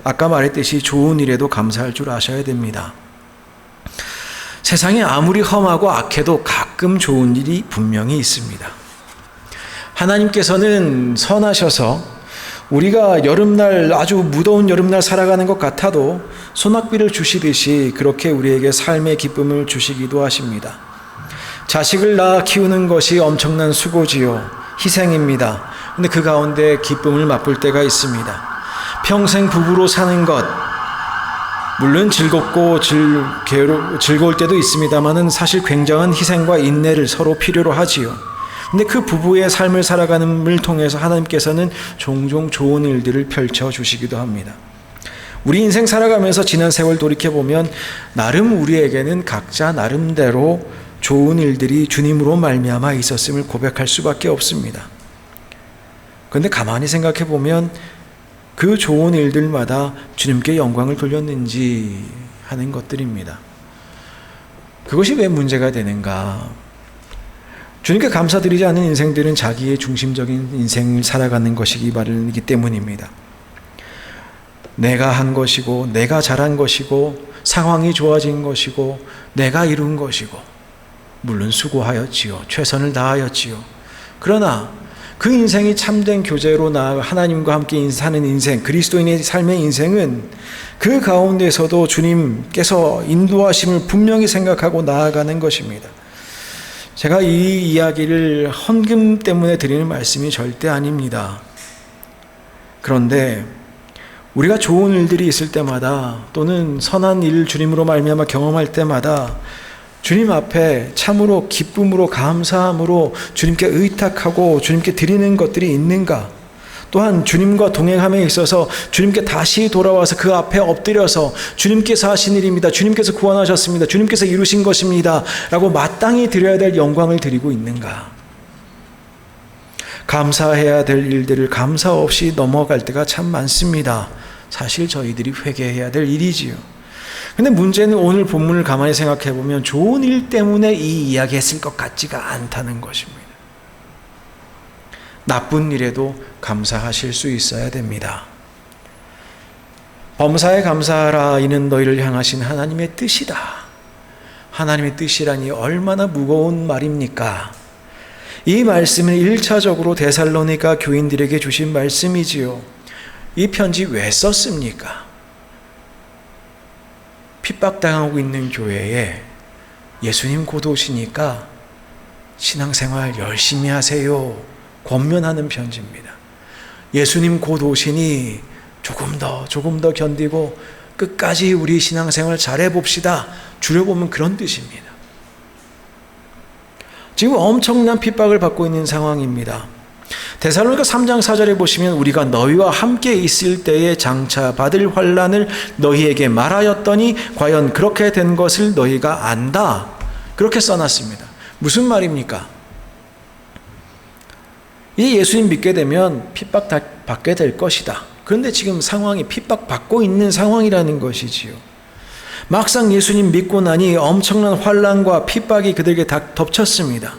아까 말했듯이 좋은 일에도 감사할 줄 아셔야 됩니다. 세상이 아무리 험하고 악해도 가끔 좋은 일이 분명히 있습니다. 하나님께서는 선하셔서 우리가 여름날 아주 무더운 여름날 살아가는 것 같아도 소낙비를 주시듯이 그렇게 우리에게 삶의 기쁨을 주시기도 하십니다. 자식을 낳아 키우는 것이 엄청난 수고지요. 희생입니다. 근데 그 가운데 기쁨을 맛볼 때가 있습니다. 평생 부부로 사는 것 물론 즐겁고 즐거울 때도 있습니다만은 사실 굉장한 희생과 인내를 서로 필요로 하지요. 근데 그 부부의 삶을 살아가는을 통해서 하나님께서는 종종 좋은 일들을 펼쳐주시기도 합니다. 우리 인생 살아가면서 지난 세월 돌이켜보면 나름 우리에게는 각자 나름대로 좋은 일들이 주님으로 말미암아 있었음을 고백할 수밖에 없습니다. 그런데 가만히 생각해보면 그 좋은 일들마다 주님께 영광을 돌렸는지 하는 것들입니다. 그것이 왜 문제가 되는가? 주님께 감사드리지 않은 인생들은 자기의 중심적인 인생을 살아가는 것이기 마련이기 때문입니다. 내가 한 것이고 내가 잘한 것이고 상황이 좋아진 것이고 내가 이룬 것이고 물론 수고하였지요. 최선을 다하였지요. 그러나 그 인생이 참된 교제로 나아가 하나님과 함께 사는 인생, 그리스도인의 삶의 인생은 그 가운데서도 주님께서 인도하심을 분명히 생각하고 나아가는 것입니다. 제가 이 이야기를 헌금 때문에 드리는 말씀이 절대 아닙니다. 그런데 우리가 좋은 일들이 있을 때마다 또는 선한 일을 주님으로 말미암아 경험할 때마다 주님 앞에 참으로 기쁨으로 감사함으로 주님께 의탁하고 주님께 드리는 것들이 있는가? 또한 주님과 동행함에 있어서 주님께 다시 돌아와서 그 앞에 엎드려서 주님께서 하신 일입니다. 주님께서 구원하셨습니다. 주님께서 이루신 것입니다. 라고 마땅히 드려야 될 영광을 드리고 있는가? 감사해야 될 일들을 감사 없이 넘어갈 때가 참 많습니다. 사실 저희들이 회개해야 될 일이지요. 근데 문제는 오늘 본문을 가만히 생각해 보면 좋은 일 때문에 이 이야기 했을 것 같지가 않다는 것입니다. 나쁜 일에도 감사하실 수 있어야 됩니다. 범사에 감사하라 이는 너희를 향하신 하나님의 뜻이다. 하나님의 뜻이라니 얼마나 무거운 말입니까? 이 말씀은 1차적으로 데살로니가 교인들에게 주신 말씀이지요. 이 편지 왜 썼습니까? 핍박당하고 있는 교회에 예수님 곧 오시니까 신앙생활 열심히 하세요 권면하는 편지입니다. 예수님 곧 오시니 조금 더 견디고 끝까지 우리 신앙생활 잘해봅시다. 줄여보면 그런 뜻입니다. 지금 엄청난 핍박을 받고 있는 상황입니다. 데살로니가 3장 4절에 보시면 우리가 너희와 함께 있을 때에 장차 받을 환난을 너희에게 말하였더니 과연 그렇게 된 것을 너희가 안다. 그렇게 써놨습니다. 무슨 말입니까? 이제 예수님 믿게 되면 핍박 받게 될 것이다. 그런데 지금 상황이 핍박받고 있는 상황이라는 것이지요. 막상 예수님 믿고 나니 엄청난 환난과 핍박이 그들에게 다 덮쳤습니다.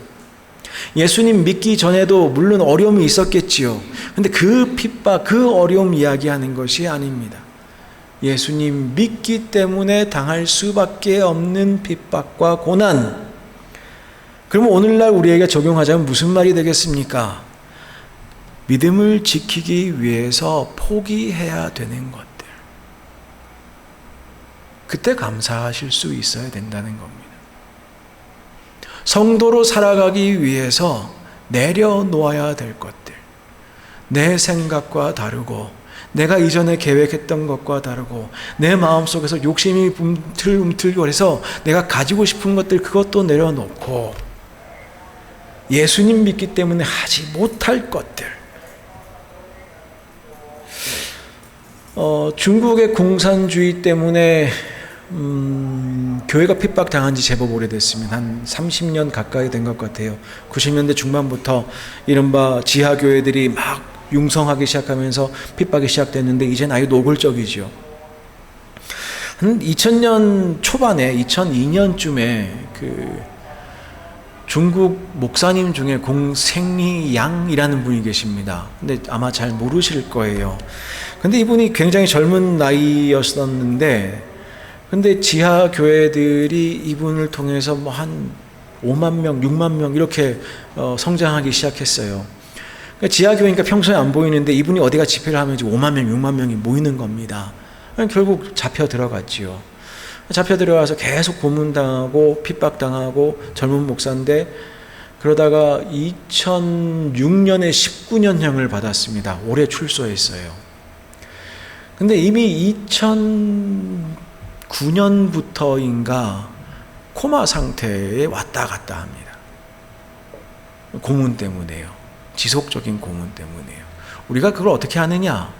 예수님 믿기 전에도 물론 어려움이 있었겠지요. 그런데 그 핍박, 그 어려움 이야기하는 것이 아닙니다. 예수님 믿기 때문에 당할 수밖에 없는 핍박과 고난. 그러면 오늘날 우리에게 적용하자면 무슨 말이 되겠습니까? 믿음을 지키기 위해서 포기해야 되는 것들. 그때 감사하실 수 있어야 된다는 겁니다. 성도로 살아가기 위해서 내려놓아야 될 것들. 내 생각과 다르고 내가 이전에 계획했던 것과 다르고 내 마음속에서 욕심이 움틀움틀거려서 내가 가지고 싶은 것들 그것도 내려놓고 예수님 믿기 때문에 하지 못할 것들. 중국의 공산주의 때문에 교회가 핍박당한 지 제법 오래됐습니다. 한 30년 가까이 된 것 같아요. 90년대 중반부터 이른바 지하교회들이 막 융성하기 시작하면서 핍박이 시작됐는데 이제는 아주 노골적이죠. 한 2000년 초반에 2002년쯤에 그 중국 목사님 중에 공생리양이라는 분이 계십니다. 근데 아마 잘 모르실 거예요. 근데 이분이 굉장히 젊은 나이였었는데 근데 지하 교회들이 이분을 통해서 뭐 한 5만 명, 6만 명 이렇게 성장하기 시작했어요. 그러니까 지하 교회니까 평소에 안 보이는데 이분이 어디가 집회를 하면 5만 명, 6만 명이 모이는 겁니다. 결국 잡혀 들어갔지요. 잡혀 들어가서 계속 고문당하고 핍박당하고 젊은 목사인데 그러다가 2006년에 19년형을 받았습니다. 올해 출소했어요. 근데 이미 2009년부터인가 코마 상태에 왔다 갔다 합니다. 고문 때문에요. 지속적인 고문 때문에요. 우리가 그걸 어떻게 하느냐?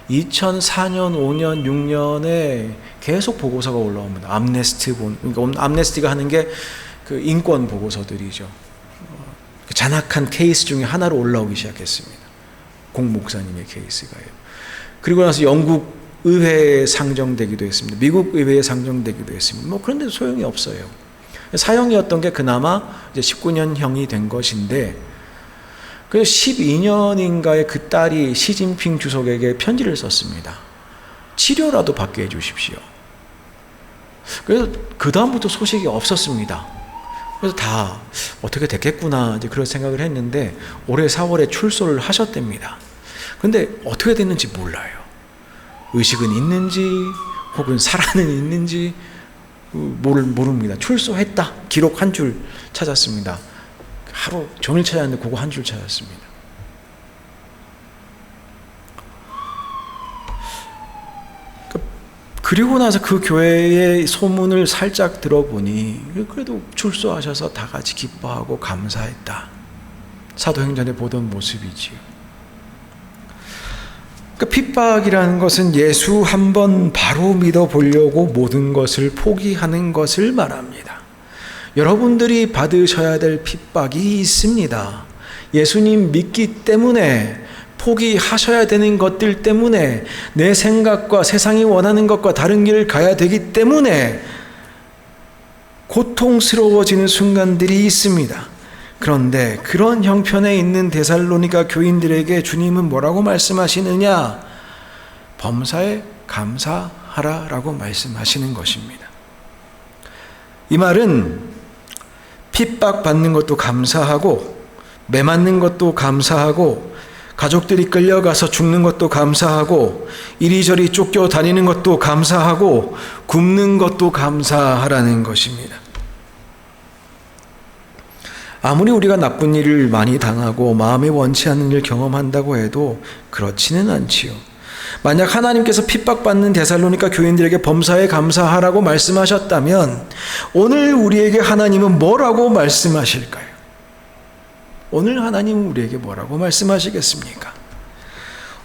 2004년, 5년, 6년에 계속 보고서가 올라옵니다. 그러니까 암네스티가 하는 게 그 인권 보고서들이죠. 잔악한 케이스 중에 하나로 올라오기 시작했습니다. 공 목사님의 케이스가요. 그리고 나서 영국 의회에 상정되기도 했습니다. 미국 의회에 상정되기도 했습니다. 뭐 그런데 소용이 없어요. 사형이었던 게 그나마 이제 19년형이 된 것인데 그래서 12년인가에 그 딸이 시진핑 주석에게 편지를 썼습니다. 치료라도 받게 해주십시오. 그래서 그 다음부터 소식이 없었습니다. 그래서 다 어떻게 됐겠구나 이제 그런 생각을 했는데 올해 4월에 출소를 하셨답니다. 근데 어떻게 됐는지 몰라요. 의식은 있는지 혹은 살아는 있는지 모릅니다. 출소했다. 기록 한 줄 찾았습니다. 하루 종일 찾았는데 그거 한 줄 찾았습니다. 그리고 나서 그 교회의 소문을 살짝 들어보니 그래도 출소하셔서 다 같이 기뻐하고 감사했다. 사도행전에 보던 모습이지요. 그러니까 핍박이라는 것은 예수 한 번 바로 믿어보려고 모든 것을 포기하는 것을 말합니다. 여러분들이 받으셔야 될 핍박이 있습니다. 예수님 믿기 때문에 포기하셔야 되는 것들 때문에 내 생각과 세상이 원하는 것과 다른 길을 가야 되기 때문에 고통스러워지는 순간들이 있습니다. 그런데 그런 형편에 있는 데살로니가 교인들에게 주님은 뭐라고 말씀하시느냐? 범사에 감사하라라고 말씀하시는 것입니다. 이 말은 핍박받는 것도 감사하고 매 맞는 것도 감사하고 가족들이 끌려가서 죽는 것도 감사하고 이리저리 쫓겨다니는 것도 감사하고 굶는 것도 감사하라는 것입니다. 아무리 우리가 나쁜 일을 많이 당하고 마음에 원치 않는 일 경험한다고 해도 그렇지는 않지요. 만약 하나님께서 핍박받는 데살로니가 교인들에게 범사에 감사하라고 말씀하셨다면 오늘 우리에게 하나님은 뭐라고 말씀하실까요? 오늘 하나님은 우리에게 뭐라고 말씀하시겠습니까?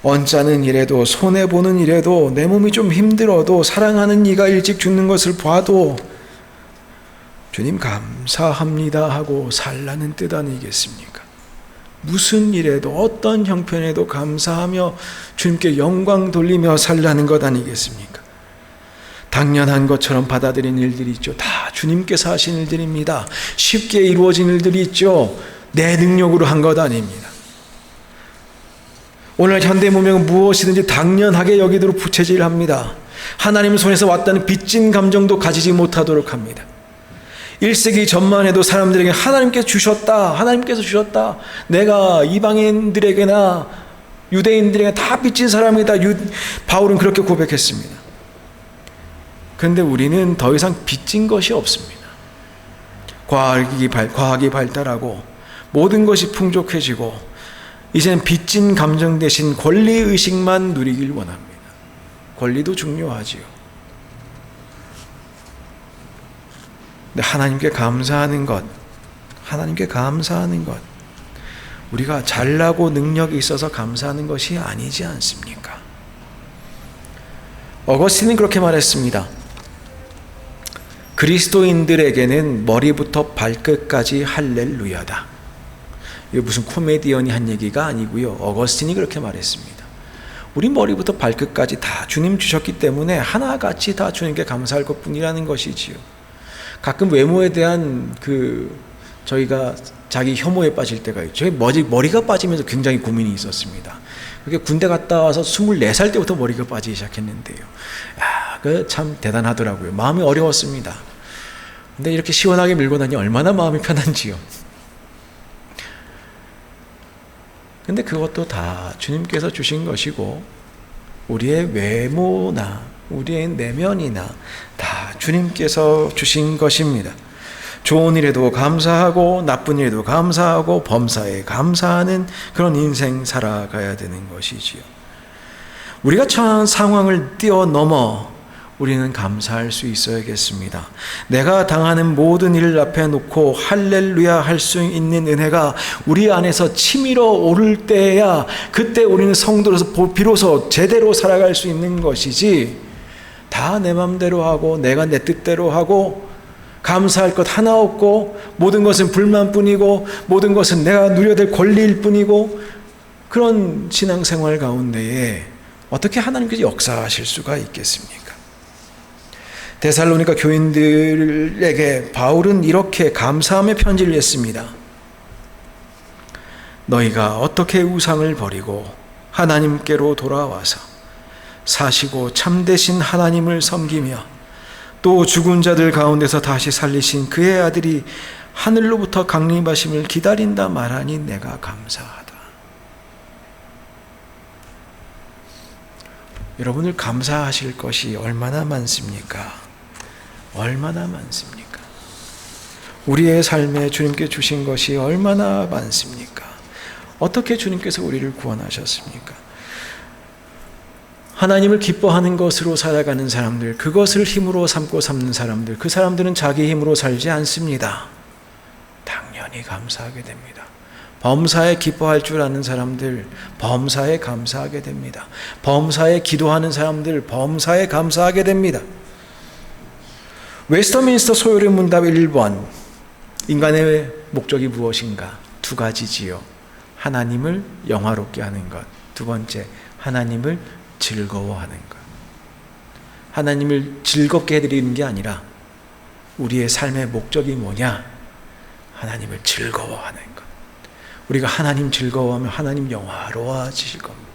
언짢은 일에도 손해보는 일에도 내 몸이 좀 힘들어도 사랑하는 이가 일찍 죽는 것을 봐도 주님 감사합니다 하고 살라는 뜻 아니겠습니까? 무슨 일에도 어떤 형편에도 감사하며 주님께 영광 돌리며 살라는 것 아니겠습니까? 당연한 것처럼 받아들인 일들이 있죠. 다 주님께서 하신 일들입니다. 쉽게 이루어진 일들이 있죠. 내 능력으로 한 것 아닙니다. 오늘 현대 문명은 무엇이든지 당연하게 여기도록 부채질합니다. 하나님 손에서 왔다는 빚진 감정도 가지지 못하도록 합니다. 1세기 전만 해도 사람들에게 하나님께서 주셨다. 내가 이방인들에게나 유대인들에게 다 빚진 사람이다. 바울은 그렇게 고백했습니다. 그런데 우리는 더 이상 빚진 것이 없습니다. 과학이 발달하고 모든 것이 풍족해지고 이제는 빚진 감정 대신 권리의식만 누리길 원합니다. 권리도 중요하지요. 근데 하나님께 감사하는 것, 우리가 잘나고 능력이 있어서 감사하는 것이 아니지 않습니까? 어거스틴은 그렇게 말했습니다. 그리스도인들에게는 머리부터 발끝까지 할렐루야다. 이게 무슨 코미디언이 한 얘기가 아니고요. 어거스틴이 그렇게 말했습니다. 우리 머리부터 발끝까지 다 주님 주셨기 때문에 하나같이 다 주님께 감사할 것뿐이라는 것이지요. 가끔 외모에 대한 저희가 자기 혐오에 빠질 때가 있죠. 머리가 빠지면서 굉장히 고민이 있었습니다. 그게 군대 갔다 와서 24살 때부터 머리가 빠지기 시작했는데요. 그 참 대단하더라고요. 마음이 어려웠습니다. 근데 이렇게 시원하게 밀고 나니 얼마나 마음이 편한지요. 근데 그것도 다 주님께서 주신 것이고 우리의 외모나 우리의 내면이나 다 주님께서 주신 것입니다. 좋은 일에도 감사하고 나쁜 일에도 감사하고 범사에 감사하는 그런 인생 살아가야 되는 것이지요. 우리가 처한 상황을 뛰어넘어 우리는 감사할 수 있어야겠습니다. 내가 당하는 모든 일을 앞에 놓고 할렐루야 할 수 있는 은혜가 우리 안에서 치밀어 오를 때야 그때 우리는 성도로서 비로소 제대로 살아갈 수 있는 것이지 다 내 맘대로 하고 내가 내 뜻대로 하고 감사할 것 하나 없고 모든 것은 불만뿐이고 모든 것은 내가 누려야 될 권리일 뿐이고 그런 신앙생활 가운데에 어떻게 하나님께서 역사하실 수가 있겠습니까? 데살로니가 교인들에게 바울은 이렇게 감사함의 편지를 했습니다. 너희가 어떻게 우상을 버리고 하나님께로 돌아와서 사시고 참되신 하나님을 섬기며 또 죽은 자들 가운데서 다시 살리신 그의 아들이 하늘로부터 강림하심을 기다린다 말하니 내가 감사하다. 여러분을 감사하실 것이 얼마나 많습니까? 얼마나 많습니까? 우리의 삶에 주님께 주신 것이 얼마나 많습니까? 어떻게 주님께서 우리를 구원하셨습니까? 하나님을 기뻐하는 것으로 살아가는 사람들, 그것을 힘으로 삼고 삼는 사람들, 그 사람들은 자기 힘으로 살지 않습니다. 당연히 감사하게 됩니다. 범사에 기뻐할 줄 아는 사람들, 범사에 감사하게 됩니다. 범사에 기도하는 사람들, 범사에 감사하게 됩니다. 웨스터민스터 소요리 문답 1번, 인간의 목적이 무엇인가? 두 가지지요. 하나님을 영화롭게 하는 것. 두 번째, 하나님을 즐거워하는 것. 하나님을 즐겁게 해드리는 게 아니라 우리의 삶의 목적이 뭐냐? 하나님을 즐거워하는 것. 우리가 하나님 즐거워하면 하나님 영화로워지실 겁니다.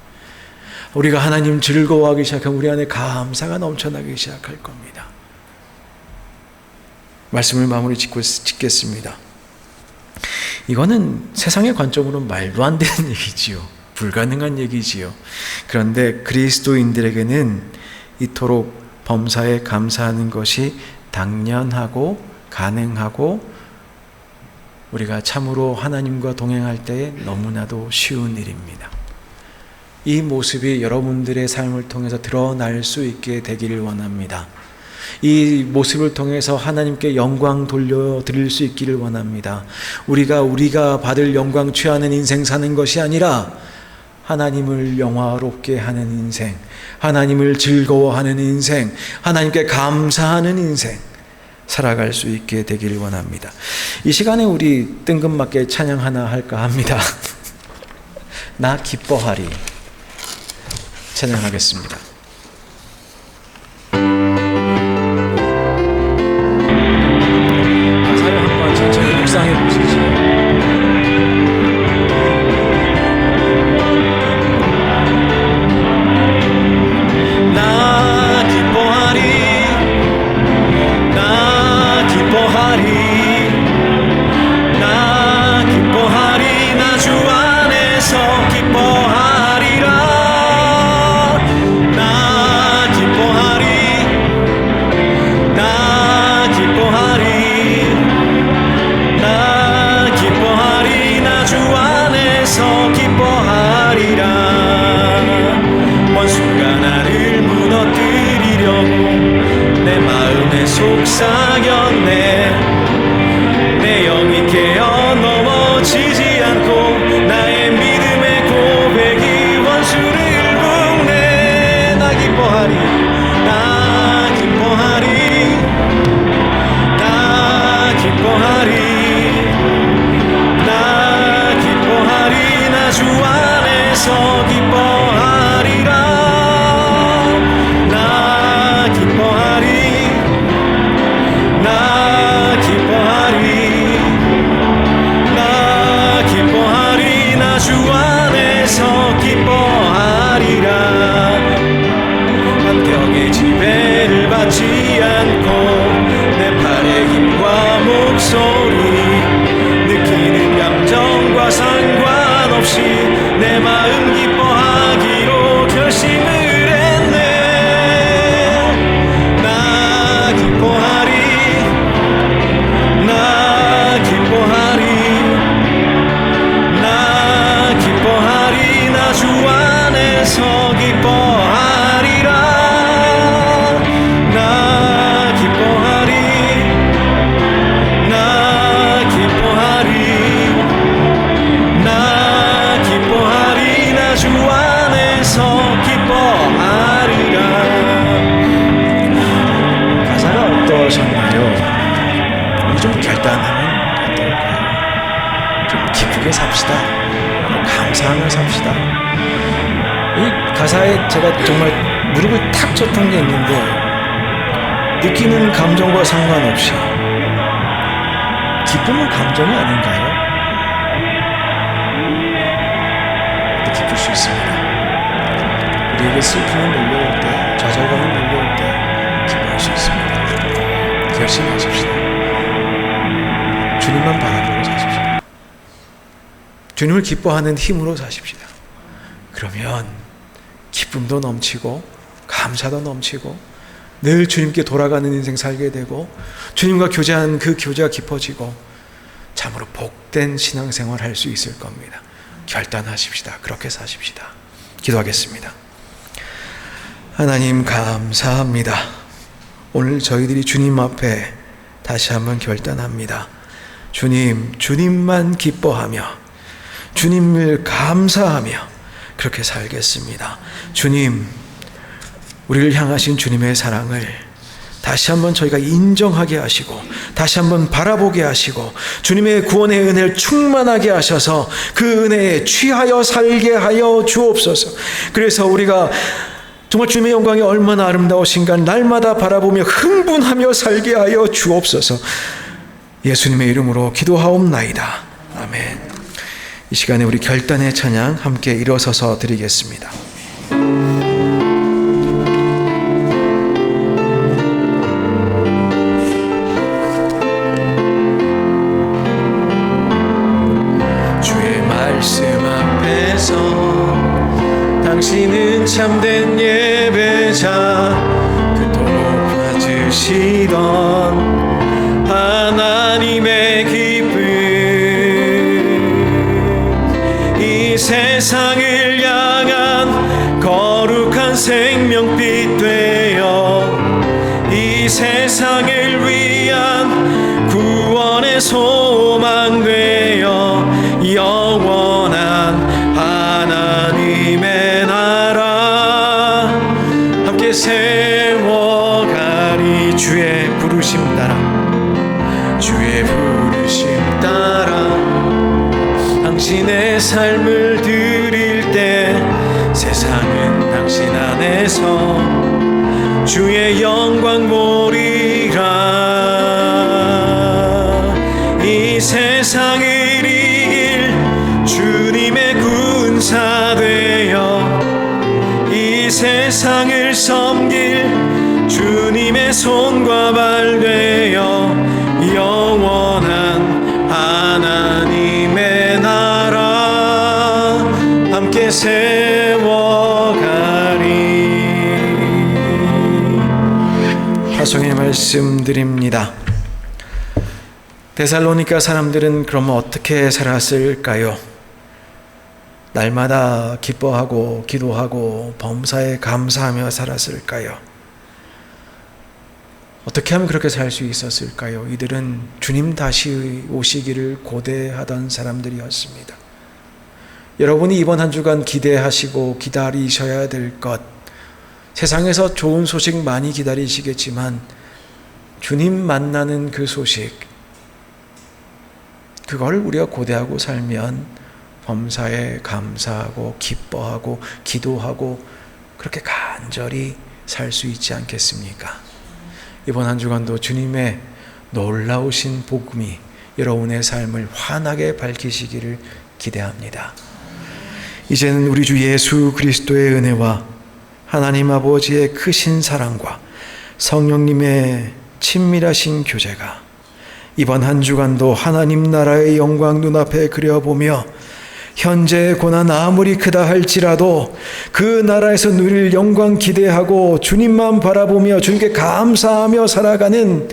우리가 하나님 즐거워하기 시작하면 우리 안에 감사가 넘쳐나기 시작할 겁니다. 말씀을 마무리 짓겠습니다. 이거는 세상의 관점으로는 말도 안 되는 얘기지요. 불가능한 얘기지요. 그런데 그리스도인들에게는 이토록 범사에 감사하는 것이 당연하고 가능하고 우리가 참으로 하나님과 동행할 때에 너무나도 쉬운 일입니다. 이 모습이 여러분들의 삶을 통해서 드러날 수 있게 되기를 원합니다. 이 모습을 통해서 하나님께 영광 돌려드릴 수 있기를 원합니다. 우리가 받을 영광 취하는 인생 사는 것이 아니라 하나님을 영화롭게 하는 인생, 하나님을 즐거워하는 인생, 하나님께 감사하는 인생 살아갈 수 있게 되기를 원합니다. 이 시간에 우리 뜬금맞게 찬양 하나 할까 합니다. 나 기뻐하리 찬양하겠습니다. 가사를 한번 천천히 묵상해 보시죠. 나 기뻐하리 나 기뻐하리 나 주 안에서 기뻐하리라 나 기뻐하리 나 주 안에서 기뻐하리라 원수가 나를 무너뜨리려고 내 마음에 속삭였네 내 영이 깨어 넘어지지 않고 나의 믿음의 고백이 원수를 붕내 나 기뻐하리 나 기뻐하리 나 주 안에서 기뻐하리라 나 기뻐하리 나 주 안에서 기뻐하리라 환경의 지배를 받지 않고 내 팔의 힘과 목소리 느끼는 감정과 상관없이 내 마음 기뻐하기로 결심을 했네 나 기뻐하리 나 주 안에서 기뻐하리라 나 기뻐하리 나 주 안에서 기뻐하리라 가사가 어떠셨나요? 우리 좀 결단하면 어떨까요? 좀 기쁘게 삽시다. 감사하며 삽시다. 이 가사에 제가 정말 무릎을 탁 쳤던 게 있는데 느끼는 감정과 상관없이 기쁨은 감정이 아닌가요? 기쁠 수 있습니다. 우리에게 슬픔이 몰려올 때, 좌절감이 몰려올 때 기뻐할 수 있습니다. 결심하십시다. 주님만 바라보고 사십시다. 주님을 기뻐하는 힘으로 사십시다. 그러면 기쁨도 넘치고 감사도 넘치고 늘 주님께 돌아가는 인생 살게 되고 주님과 교제한 그 교제가 깊어지고 참으로 복된 신앙생활 할 수 있을 겁니다. 결단하십시다. 그렇게 사십시다. 기도하겠습니다. 하나님 감사합니다. 오늘 저희들이 주님 앞에 다시 한번 결단합니다. 주님, 주님만 기뻐하며 주님을 감사하며 그렇게 살겠습니다. 주님, 우리를 향하신 주님의 사랑을 다시 한번 저희가 인정하게 하시고 다시 한번 바라보게 하시고 주님의 구원의 은혜를 충만하게 하셔서 그 은혜에 취하여 살게 하여 주옵소서. 그래서 우리가 정말 주님의 영광이 얼마나 아름다우신가 날마다 바라보며 흥분하며 살게 하여 주옵소서. 예수님의 이름으로 기도하옵나이다. 아멘. 이 시간에 우리 결단의 찬양 함께 일어서서 드리겠습니다. 앞에서 당신은 참된 예배자 그토록 받으시던 하나님의 기쁨 이 세상을 향한 거룩한 생명빛 되어 이 세상을 위한 구원의 소망 되어 영원한 하나님의 나라 함께 세워가리 주의 부르심 따라 주의 부르심 따라 당신의 삶을 드릴 때 세상은 당신 안에서 주의 영광 보리라 이 세상을 이길 주님의 군사 되어 이 세상을 섬길 주님의 손과 발 되어 영원한 하나님의 나라 함께 세워가리. 파송의 말씀 드립니다. 데살로니가 사람들은 그러면 어떻게 살았을까요? 날마다 기뻐하고 기도하고 범사에 감사하며 살았을까요? 어떻게 하면 그렇게 살 수 있었을까요? 이들은 주님 다시 오시기를 고대하던 사람들이었습니다. 여러분이 이번 한 주간 기대하시고 기다리셔야 될 것, 세상에서 좋은 소식 많이 기다리시겠지만 주님 만나는 그 소식, 그걸 우리가 고대하고 살면 범사에 감사하고 기뻐하고 기도하고 그렇게 간절히 살 수 있지 않겠습니까? 이번 한 주간도 주님의 놀라우신 복음이 여러분의 삶을 환하게 밝히시기를 기대합니다. 이제는 우리 주 예수 그리스도의 은혜와 하나님 아버지의 크신 사랑과 성령님의 친밀하신 교제가 이번 한 주간도 하나님 나라의 영광 눈앞에 그려보며 현재의 고난 아무리 크다 할지라도 그 나라에서 누릴 영광 기대하고 주님만 바라보며 주님께 감사하며 살아가는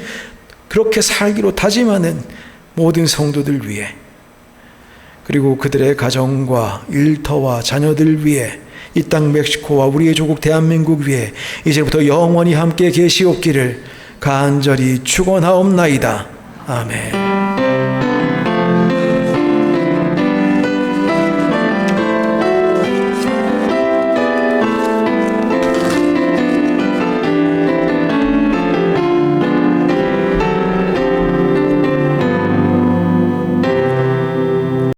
그렇게 살기로 다짐하는 모든 성도들 위해 그리고 그들의 가정과 일터와 자녀들 위해 이 땅 멕시코와 우리의 조국 대한민국 위해 이제부터 영원히 함께 계시옵기를 간절히 축원하옵나이다. 아멘.